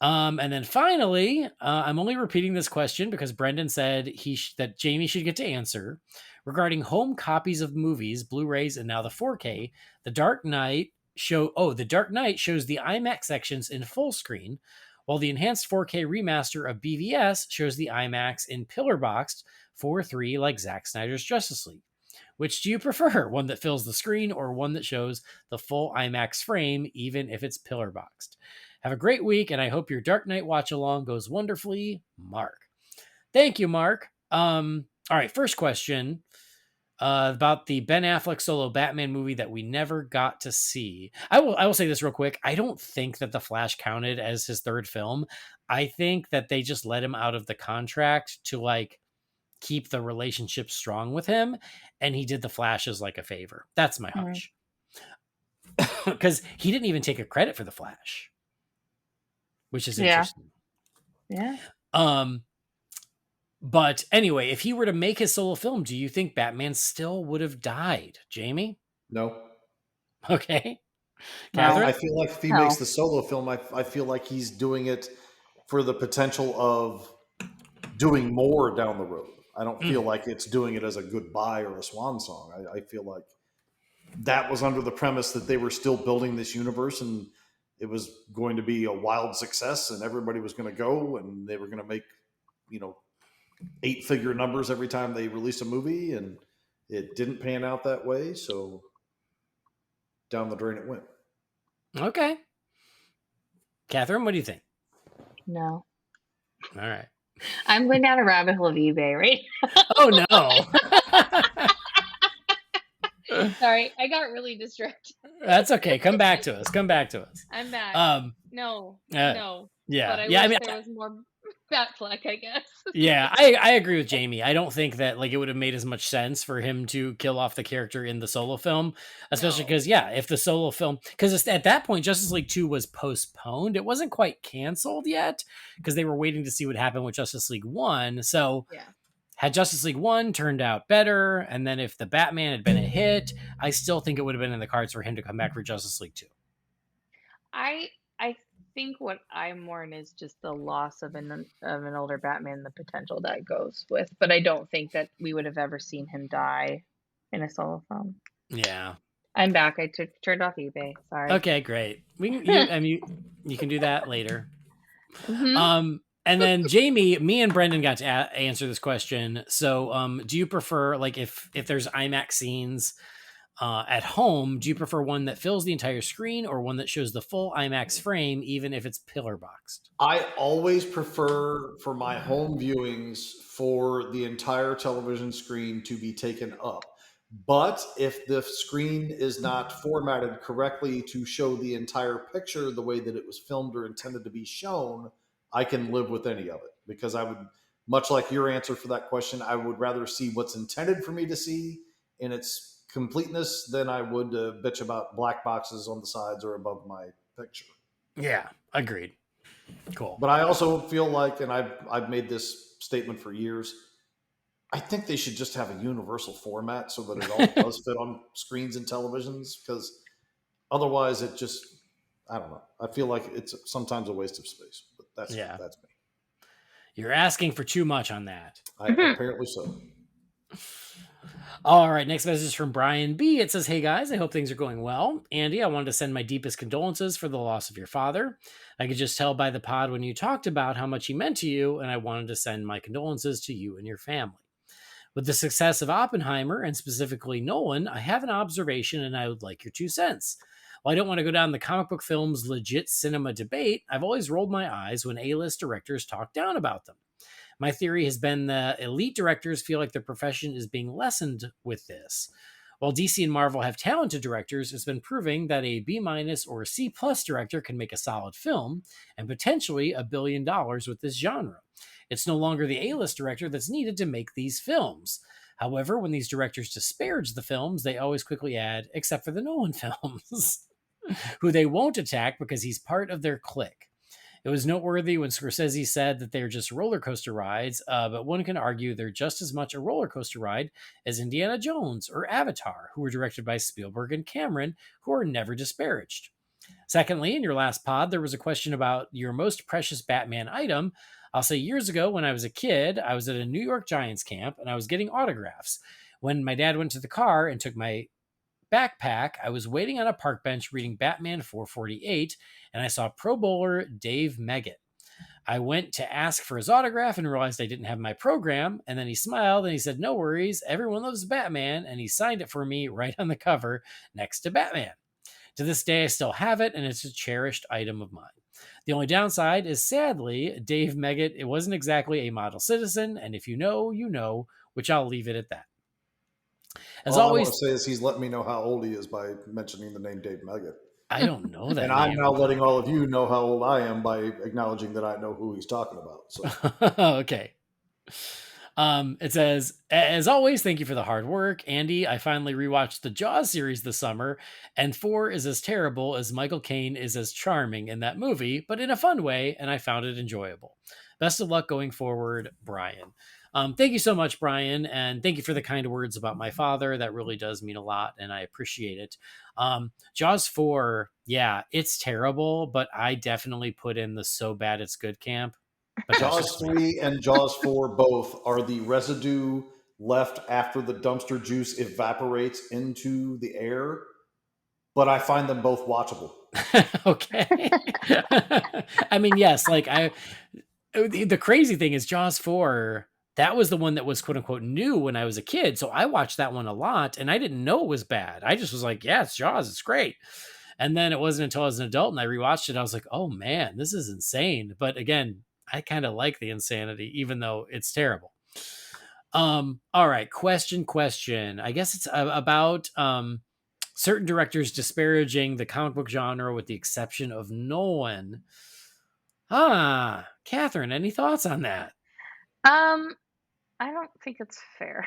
And then finally, I'm only repeating this question because Brendan said that Jamie should get to answer. Regarding home copies of movies, Blu-rays, and now the 4K, The Dark Knight shows the IMAX sections in full screen, while the enhanced 4K remaster of BVS shows the IMAX in pillar boxed 4:3 like Zack Snyder's Justice League. Which do you prefer? One that fills the screen or one that shows the full IMAX frame, even if it's pillar boxed? Have a great week, and I hope your Dark Knight watch along goes wonderfully, Mark. Thank you, Mark. All right, first question about the Ben Affleck solo Batman movie that we never got to see. I will say this real quick. I don't think that The Flash counted as his third film. I think that they just let him out of the contract to like keep the relationship strong with him, and he did The Flash as like a favor. That's my hunch. Because he didn't even take a credit for The Flash, which is interesting. Yeah. But anyway, if he were to make his solo film, do you think Batman still would have died, Jamie? No. Okay. Catherine? I feel like if he makes the solo film, I feel like he's doing it for the potential of doing more down the road. I don't feel like it's doing it as a goodbye or a swan song. I feel like that was under the premise that they were still building this universe and it was going to be a wild success and everybody was going to go and they were going to make, 8-figure numbers every time they released a movie, and it didn't pan out that way. So down the drain it went. Okay. Catherine, what do you think? No. All right. I'm going down a rabbit hole of eBay right now. Oh, no. Sorry, I got really distracted. That's okay. Come back to us. I'm back. No. Yeah. But I wish there was more Batfleck, I guess. Yeah, I agree with Jamie. I don't think that like it would have made as much sense for him to kill off the character in the solo film, especially because if the solo film, because at that point Justice League 2 was postponed, it wasn't quite canceled yet because they were waiting to see what happened with Justice League 1. So had Justice League 1 turned out better, and then if the Batman had been a hit, I still think it would have been in the cards for him to come back for Justice League 2. I think what I mourn is just the loss of an older Batman, the potential that goes with. But I don't think that we would have ever seen him die in a solo film. Yeah, I'm back. I turned off eBay. Sorry. Okay, great. You can do that later. Mm-hmm. And then Jamie, me and Brendan got to answer this question. So, do you prefer like if there's IMAX scenes at home, do you prefer one that fills the entire screen or one that shows the full IMAX frame, even if it's pillar boxed? I always prefer for my home viewings for the entire television screen to be taken up. But if the screen is not formatted correctly to show the entire picture the way that it was filmed or intended to be shown, I can live with any of it, because I would, much like your answer for that question, I would rather see what's intended for me to see in its completeness than I would bitch about black boxes on the sides or above my picture. Yeah, agreed. Cool. But I also feel like, and I've made this statement for years, I think they should just have a universal format so that it all does fit on screens and televisions, because otherwise it just, I don't know. I feel like it's sometimes a waste of space, but that's me. You're asking for too much on that. Apparently so. All right, next message is from Brian B. It says, hey guys, I hope things are going well. Andy, I wanted to send my deepest condolences for the loss of your father. I could just tell by the pod when you talked about how much he meant to you, and I wanted to send my condolences to you and your family. With the success of Oppenheimer, and specifically Nolan, I have an observation and I would like your 2 cents. While I don't want to go down the comic book film's legit cinema debate, I've always rolled my eyes when A-list directors talk down about them. My theory has been that elite directors feel like their profession is being lessened with this. While DC and Marvel have talented directors, it's been proving that a B- or a C+ director can make a solid film and potentially $1 billion with this genre. It's no longer the A-list director that's needed to make these films. However, when these directors disparage the films, they always quickly add, except for the Nolan films, who they won't attack because he's part of their clique. It was noteworthy when Scorsese said that they're just roller coaster rides, but one can argue they're just as much a roller coaster ride as Indiana Jones or Avatar, who were directed by Spielberg and Cameron, who are never disparaged. Secondly, in your last pod, there was a question about your most precious Batman item. I'll say years ago when I was a kid, I was at a New York Giants camp and I was getting autographs. When my dad went to the car and took my backpack, I was waiting on a park bench reading Batman 448, and I saw Pro Bowler Dave Meggett. I went to ask for his autograph and realized I didn't have my program, and then he smiled and he said, "No worries, everyone loves Batman," and he signed it for me right on the cover next to Batman. To this day, I still have it, and it's a cherished item of mine. The only downside is, sadly, Dave Meggett, it wasn't exactly a model citizen, and if you know, you know, which I'll leave it at that. As All always, I want to say is he's letting me know how old he is by mentioning the name Dave Meggett. I don't know that And name. I'm now letting all of you know how old I am by acknowledging that I know who he's talking about. So Okay. It says, as always, thank you for the hard work. Andy, I finally rewatched the Jaws series this summer, and 4 is as terrible as Michael Caine is as charming in that movie, but in a fun way, and I found it enjoyable. Best of luck going forward, Brian. Thank you so much, Brian, and thank you for the kind words about my father. That really does mean a lot, and I appreciate it. Jaws 4, yeah, it's terrible, but I definitely put in the so bad it's good camp. But Jaws 3 and Jaws 4 both are the residue left after the dumpster juice evaporates into the air, but I find them both watchable. Okay. I mean, yes, like the crazy thing is Jaws 4, that was the one that was quote unquote new when I was a kid. So I watched that one a lot and I didn't know it was bad. I just was like, yeah, it's Jaws. It's great. And then it wasn't until I was an adult and I rewatched it. I was like, oh man, this is insane. But again, I kind of like the insanity, even though it's terrible. All right. Question. I guess it's about, certain directors disparaging the comic book genre with the exception of Nolan. Catherine, any thoughts on that? I don't think it's fair.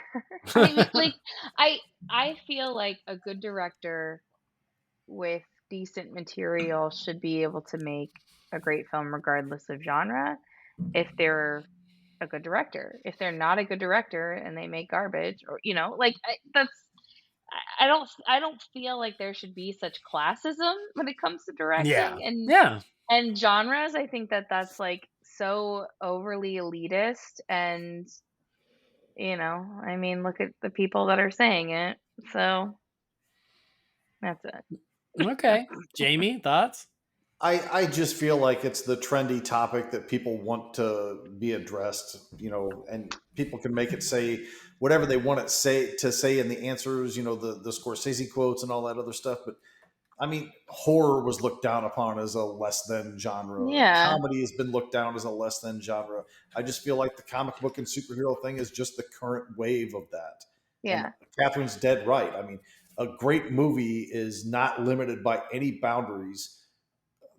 I mean, like, I feel like a good director with decent material should be able to make a great film regardless of genre if they're a good director. If they're not a good director and they make garbage, or like I don't feel like there should be such classism when it comes to Yeah. directing and genres. I think that that's like so overly elitist, and I mean, look at the people that are saying it. So that's it. Okay. Jamie, thoughts? I just feel like it's the trendy topic that people want to be addressed, and people can make it say whatever they want it to say in the answers, the Scorsese quotes and all that other stuff. But I mean, horror was looked down upon as a less than genre. Yeah. Comedy has been looked down as a less than genre. I just feel like the comic book and superhero thing is just the current wave of that. Yeah. And Catherine's dead right. I mean, a great movie is not limited by any boundaries.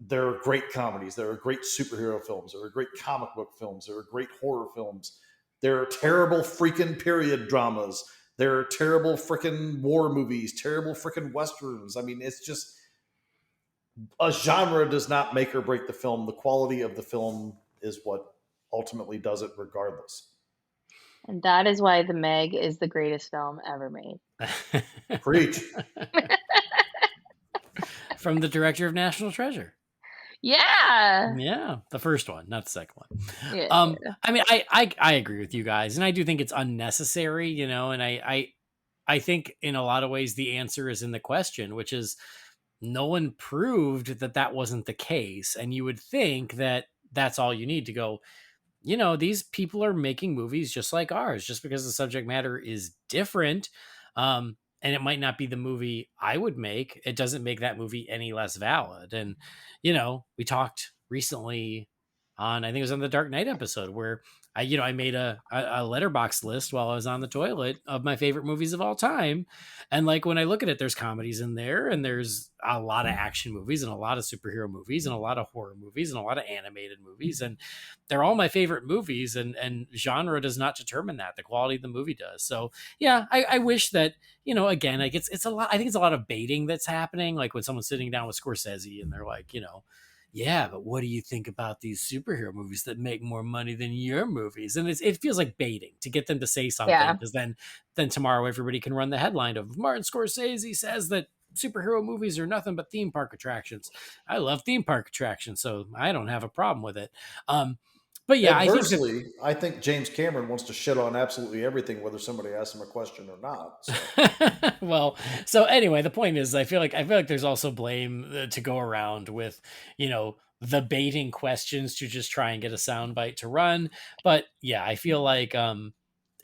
There are great comedies. There are great superhero films. There are great comic book films. There are great horror films. There are terrible freaking period dramas. There are terrible freaking war movies, terrible freaking westerns. I mean, it's just a genre does not make or break the film. The quality of the film is what ultimately does it regardless. And that is why The Meg is the greatest film ever made. Preach. From the director of National Treasure. Yeah. Yeah, the first one, not the second one. Yeah. I mean, I agree with you guys, and I do think it's unnecessary, and I think in a lot of ways the answer is in the question, which is no one proved that wasn't the case, and you would think that that's all you need to go, these people are making movies just like ours. Just because the subject matter is different, and it might not be the movie I would make, it doesn't make that movie any less valid. And we talked recently on, I think it was on the Dark Knight episode, where I made a letterbox list while I was on the toilet of my favorite movies of all time. And like, when I look at it, there's comedies in there, and there's a lot of action movies, and a lot of superhero movies, and a lot of horror movies, and a lot of animated movies. And they're all my favorite movies, and genre does not determine that. The quality of the movie does. So yeah, I wish that, again, like, it's a lot. I think it's a lot of baiting that's happening. Like when someone's sitting down with Scorsese and they're like, yeah, but what do you think about these superhero movies that make more money than your movies? And it feels like baiting to get them to say something, Yeah. because then tomorrow everybody can run the headline of Martin Scorsese says that superhero movies are nothing but theme park attractions. I love theme park attractions, so I don't have a problem with it. But yeah, Adversely, I think James Cameron wants to shit on absolutely everything, whether somebody asks him a question or not. So. Well, so anyway, the point is, I feel like there's also blame to go around with, the baiting questions to just try and get a soundbite to run. But yeah, I feel like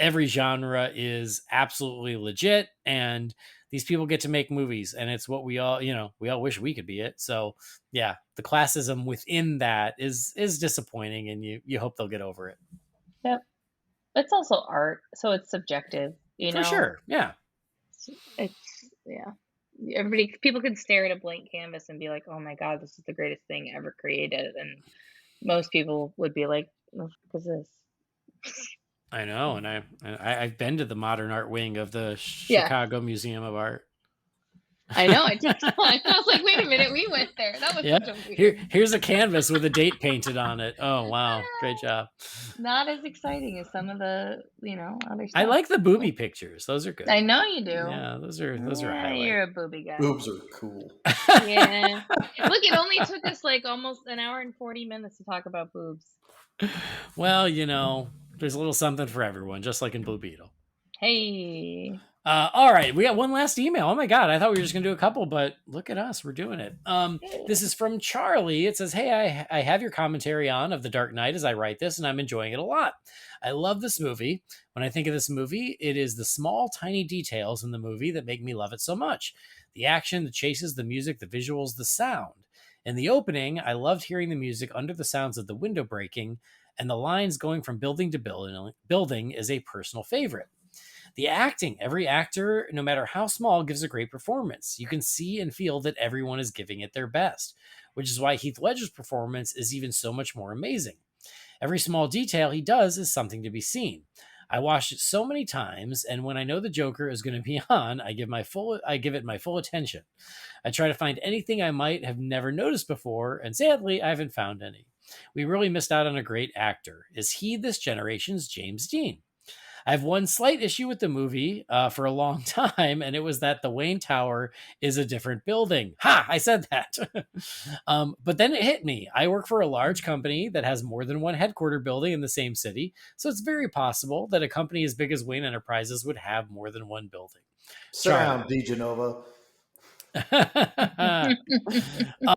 every genre is absolutely legit, and these people get to make movies, and it's what we all wish we could be it. So yeah, the classism within that is disappointing, and you hope they'll get over it. Yep. It's also art, so it's subjective, For sure. Yeah. People can stare at a blank canvas and be like, oh my God, this is the greatest thing ever created. And most people would be like, what the fuck is this? I know. And I've been to the modern art wing of the Chicago Museum of Art. I know. I was like, wait a minute, we went there. That was such a weird. Here's a canvas with a date painted on it. Oh wow, great job. Not as exciting as some of the other stuff. I like the booby pictures. Those are good. I know you do. Yeah, those are highlight. You're a booby guy. Boobs are cool. Yeah. Look, it only took us like almost an hour and 40 minutes to talk about boobs. Well, there's a little something for everyone, just like in Blue Beetle. Hey. All right, we got one last email. Oh my God, I thought we were just gonna do a couple, but look at us, we're doing it. This is from Charlie. It says, "Hey, I have your commentary on of The Dark Knight as I write this, and I'm enjoying it a lot. I love this movie. When I think of this movie, it is the small, tiny details in the movie that make me love it so much. The action, the chases, the music, the visuals, the sound. In the opening, I loved hearing the music under the sounds of the window breaking, and the lines going from building to building is a personal favorite. The acting, every actor, no matter how small, gives a great performance. You can see and feel that everyone is giving it their best, which is why Heath Ledger's performance is even so much more amazing. Every small detail he does is something to be seen. I watched it so many times, and when I know the Joker is going to be on, I give it my full attention. I try to find anything I might have never noticed before, and sadly, I haven't found any. We really missed out on a great actor. Is he this generation's James Dean? I have one slight issue with the movie for a long time, and it was that the Wayne Tower is a different building. Ha! I said that. But then it hit me. I work for a large company that has more than one headquarter building in the same city, so it's very possible that a company as big as Wayne Enterprises would have more than one building. Sound, DeGenova.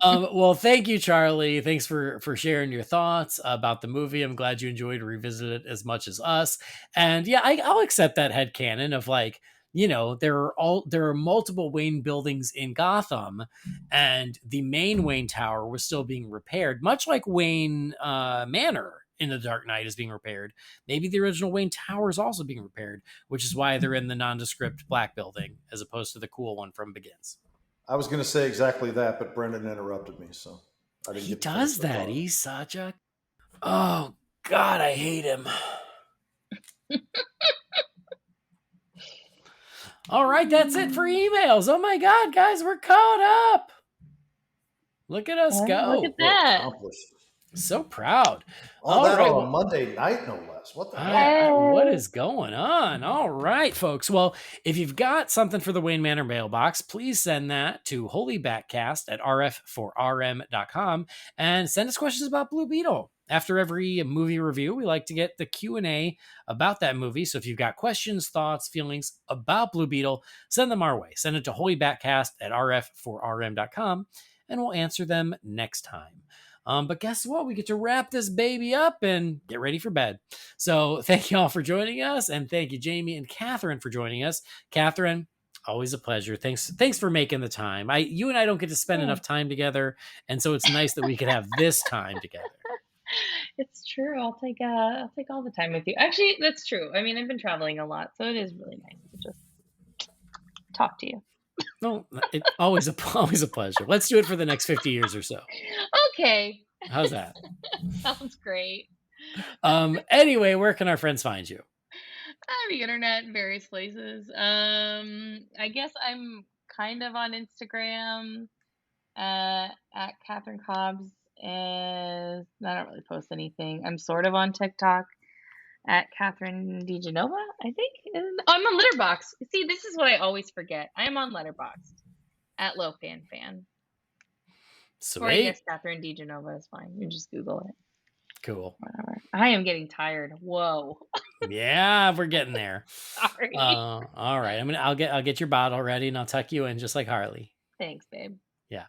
Well, thank you, Charlie. Thanks for sharing your thoughts about the movie. I'm glad you enjoyed to revisit it as much as us. And yeah, I'll accept that headcanon of like, there are multiple Wayne buildings in Gotham, and the main Wayne Tower was still being repaired, much like Wayne Manor in The Dark Knight is being repaired. Maybe the original Wayne Tower is also being repaired, which is why they're in the nondescript black building as opposed to the cool one from Begins. I was going to say exactly that, but Brendan interrupted me, so I didn't. He does that. He's such a... Oh, God, I hate him. All right, that's it for emails. Oh, my God, guys, we're caught up. Look at us go. Look at that. So proud. All that on a Monday night, no less. What the hell? What is going on? All right, folks. Well, if you've got something for the Wayne Manor mailbox, please send that to Holy BatCast at rf4rm.com and send us questions about Blue Beetle. After every movie review, we like to get the Q&A about that movie. So if you've got questions, thoughts, feelings about Blue Beetle, send them our way. Send it to holybatcast at rf4rm.com, and we'll answer them next time. But guess what? We get to wrap this baby up and get ready for bed. So thank you all for joining us. And thank you, Jamie and Catherine, for joining us. Catherine, always a pleasure. Thanks for making the time. You and I don't get to spend enough time together. And so it's nice that we could have this time together. It's true. I'll take all the time with you. Actually, that's true. I mean, I've been traveling a lot, so it is really nice to just talk to you. No, it's always a pleasure. Let's do it for the next 50 years or so. Okay. How's that? Sounds great. Anyway, where can our friends find you? The internet, various places. I guess I'm kind of on Instagram at Catherine Cobbs, and I don't really post anything. I'm sort of on TikTok at Catherine DeGenova, I think. I'm on Letterboxd. See, this is what I always forget. I am on Letterboxd at Lopan Fan. Sweet. Or I guess Catherine DeGenova is fine. You just Google it. Cool. Whatever. I am getting tired. Whoa. Yeah, we're getting there. Sorry. All right. I'll get your bottle ready and I'll tuck you in just like Harley. Thanks, babe. Yeah.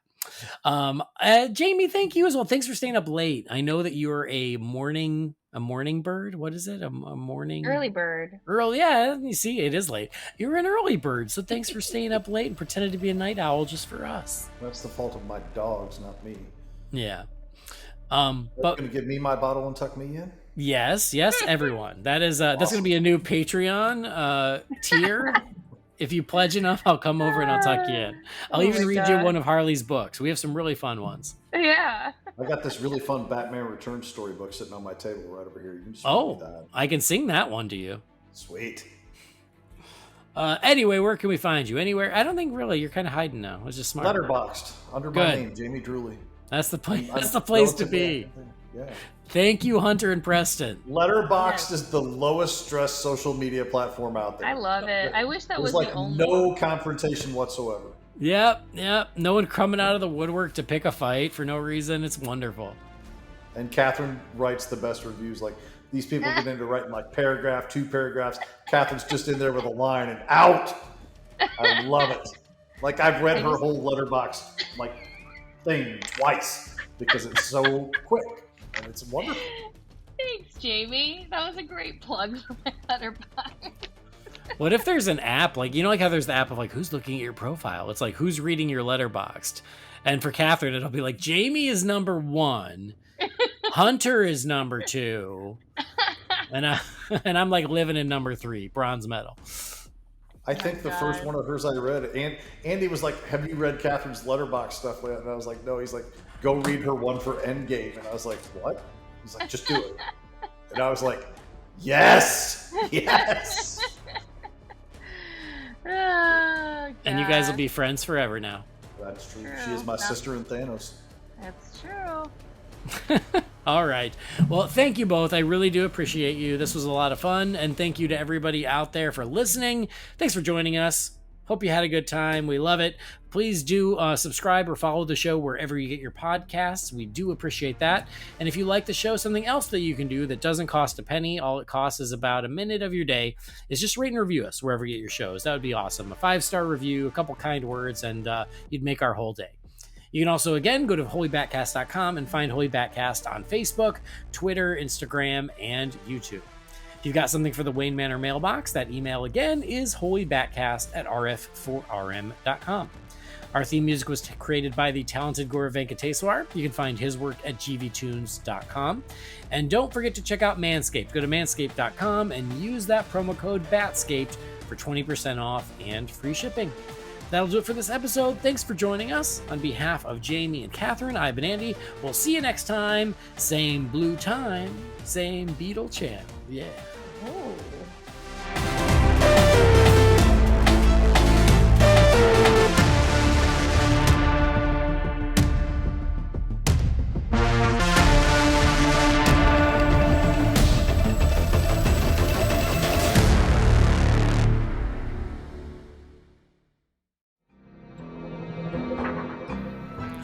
Jamie, thank you as well. Thanks for staying up late. I know that you're a morning bird. What is it? A morning early bird. Early, yeah. You see, it is late. You're an early bird, so thanks for staying up late and pretending to be a night owl just for us. That's the fault of my dogs, not me. Yeah. But gonna give me my bottle and tuck me in? Yes, everyone. That is awesome. That's gonna be a new Patreon tier. If you pledge enough, I'll come over and I'll tuck you in. I'll even read you one of Harley's books. We have some really fun ones. Yeah. I got this really fun Batman Returns storybook sitting on my table right over here. You can just read that. I can sing that one to you. Sweet. Anyway, where can we find you? Anywhere? I don't think really. You're kind of hiding now. It's just smart. Letterboxd under my name, Jamie Drewley. That's the place. That's the place to be. Yeah. Thank you, Hunter and Preston. Letterboxd is the lowest stress social media platform out there. I love it. I wish that was like the only no confrontation whatsoever. Yep. No one coming out of the woodwork to pick a fight for no reason. It's wonderful. And Catherine writes the best reviews. Like these people get into writing like paragraph, 2 paragraphs. Catherine's just in there with a line and out. I love it. Like I've read her whole Letterboxd like thing twice because it's so quick and it's wonderful. Thanks, Jamie. That was a great plug for my Letterboxd. What if there's an app, like, you know, like how there's the app of like, who's looking at your profile? It's like, who's reading your Letterboxd? And for Catherine, it'll be like, Jamie is number 1. Hunter is number 2. And I'm like living in number 3, bronze medal. I think the first one of hers I read, and Andy was like, have you read Catherine's Letterboxd stuff yet? And I was like, no. He's like, go read her one for Endgame. And I was like, what? He's like, just do it. And I was like, yes. Oh, and you guys will be friends forever now. That's true. She is my sister in Thanos. That's true. All right. Well, thank you both. I really do appreciate you. This was a lot of fun. And thank you to everybody out there for listening. Thanks for joining us. Hope you had a good time. We love it. Please do subscribe or follow the show wherever you get your podcasts. We do appreciate that. And if you like the show, something else that you can do that doesn't cost a penny, all it costs is about a minute of your day, is just rate and review us wherever you get your shows. That would be awesome. A 5-star review, a couple kind words, and you'd make our whole day. You can also, again, go to holybatcast.com and find Holy BatCast on Facebook, Twitter, Instagram, and YouTube. If you've got something for the Wayne Manor mailbox, that email again is holybatcast@rf4rm.com. Our theme music was created by the talented Gaurav Venkateswar. You can find his work at gvtunes.com. And don't forget to check out Manscaped. Go to manscaped.com and use that promo code BATSCAPED for 20% off and free shipping. That'll do it for this episode. Thanks for joining us. On behalf of Jamie and Catherine, I've been Andy. We'll see you next time. Same blue time, same Beetle channel. Yeah. Oh.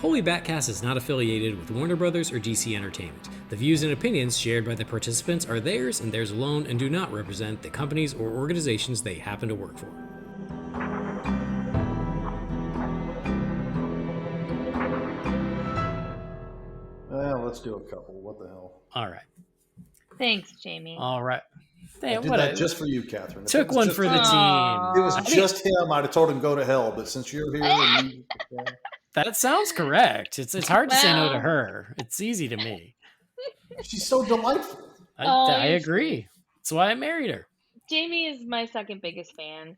Holy BatCast is not affiliated with Warner Brothers or DC Entertainment. The views and opinions shared by the participants are theirs and theirs alone and do not represent the companies or organizations they happen to work for. Well, let's do a couple. What the hell? All right. Thanks, Jamie. All right. I did that just for you, Catherine. If Took it was one just for the him- team. If it was Aw. just him, I'd have told him go to hell. But since you're here, and you, That sounds correct. It's hard to say no to Well. her. It's easy to me. she's so delightful. I Oh, I you're agree. That's why I married her. Jamie is my second biggest fan.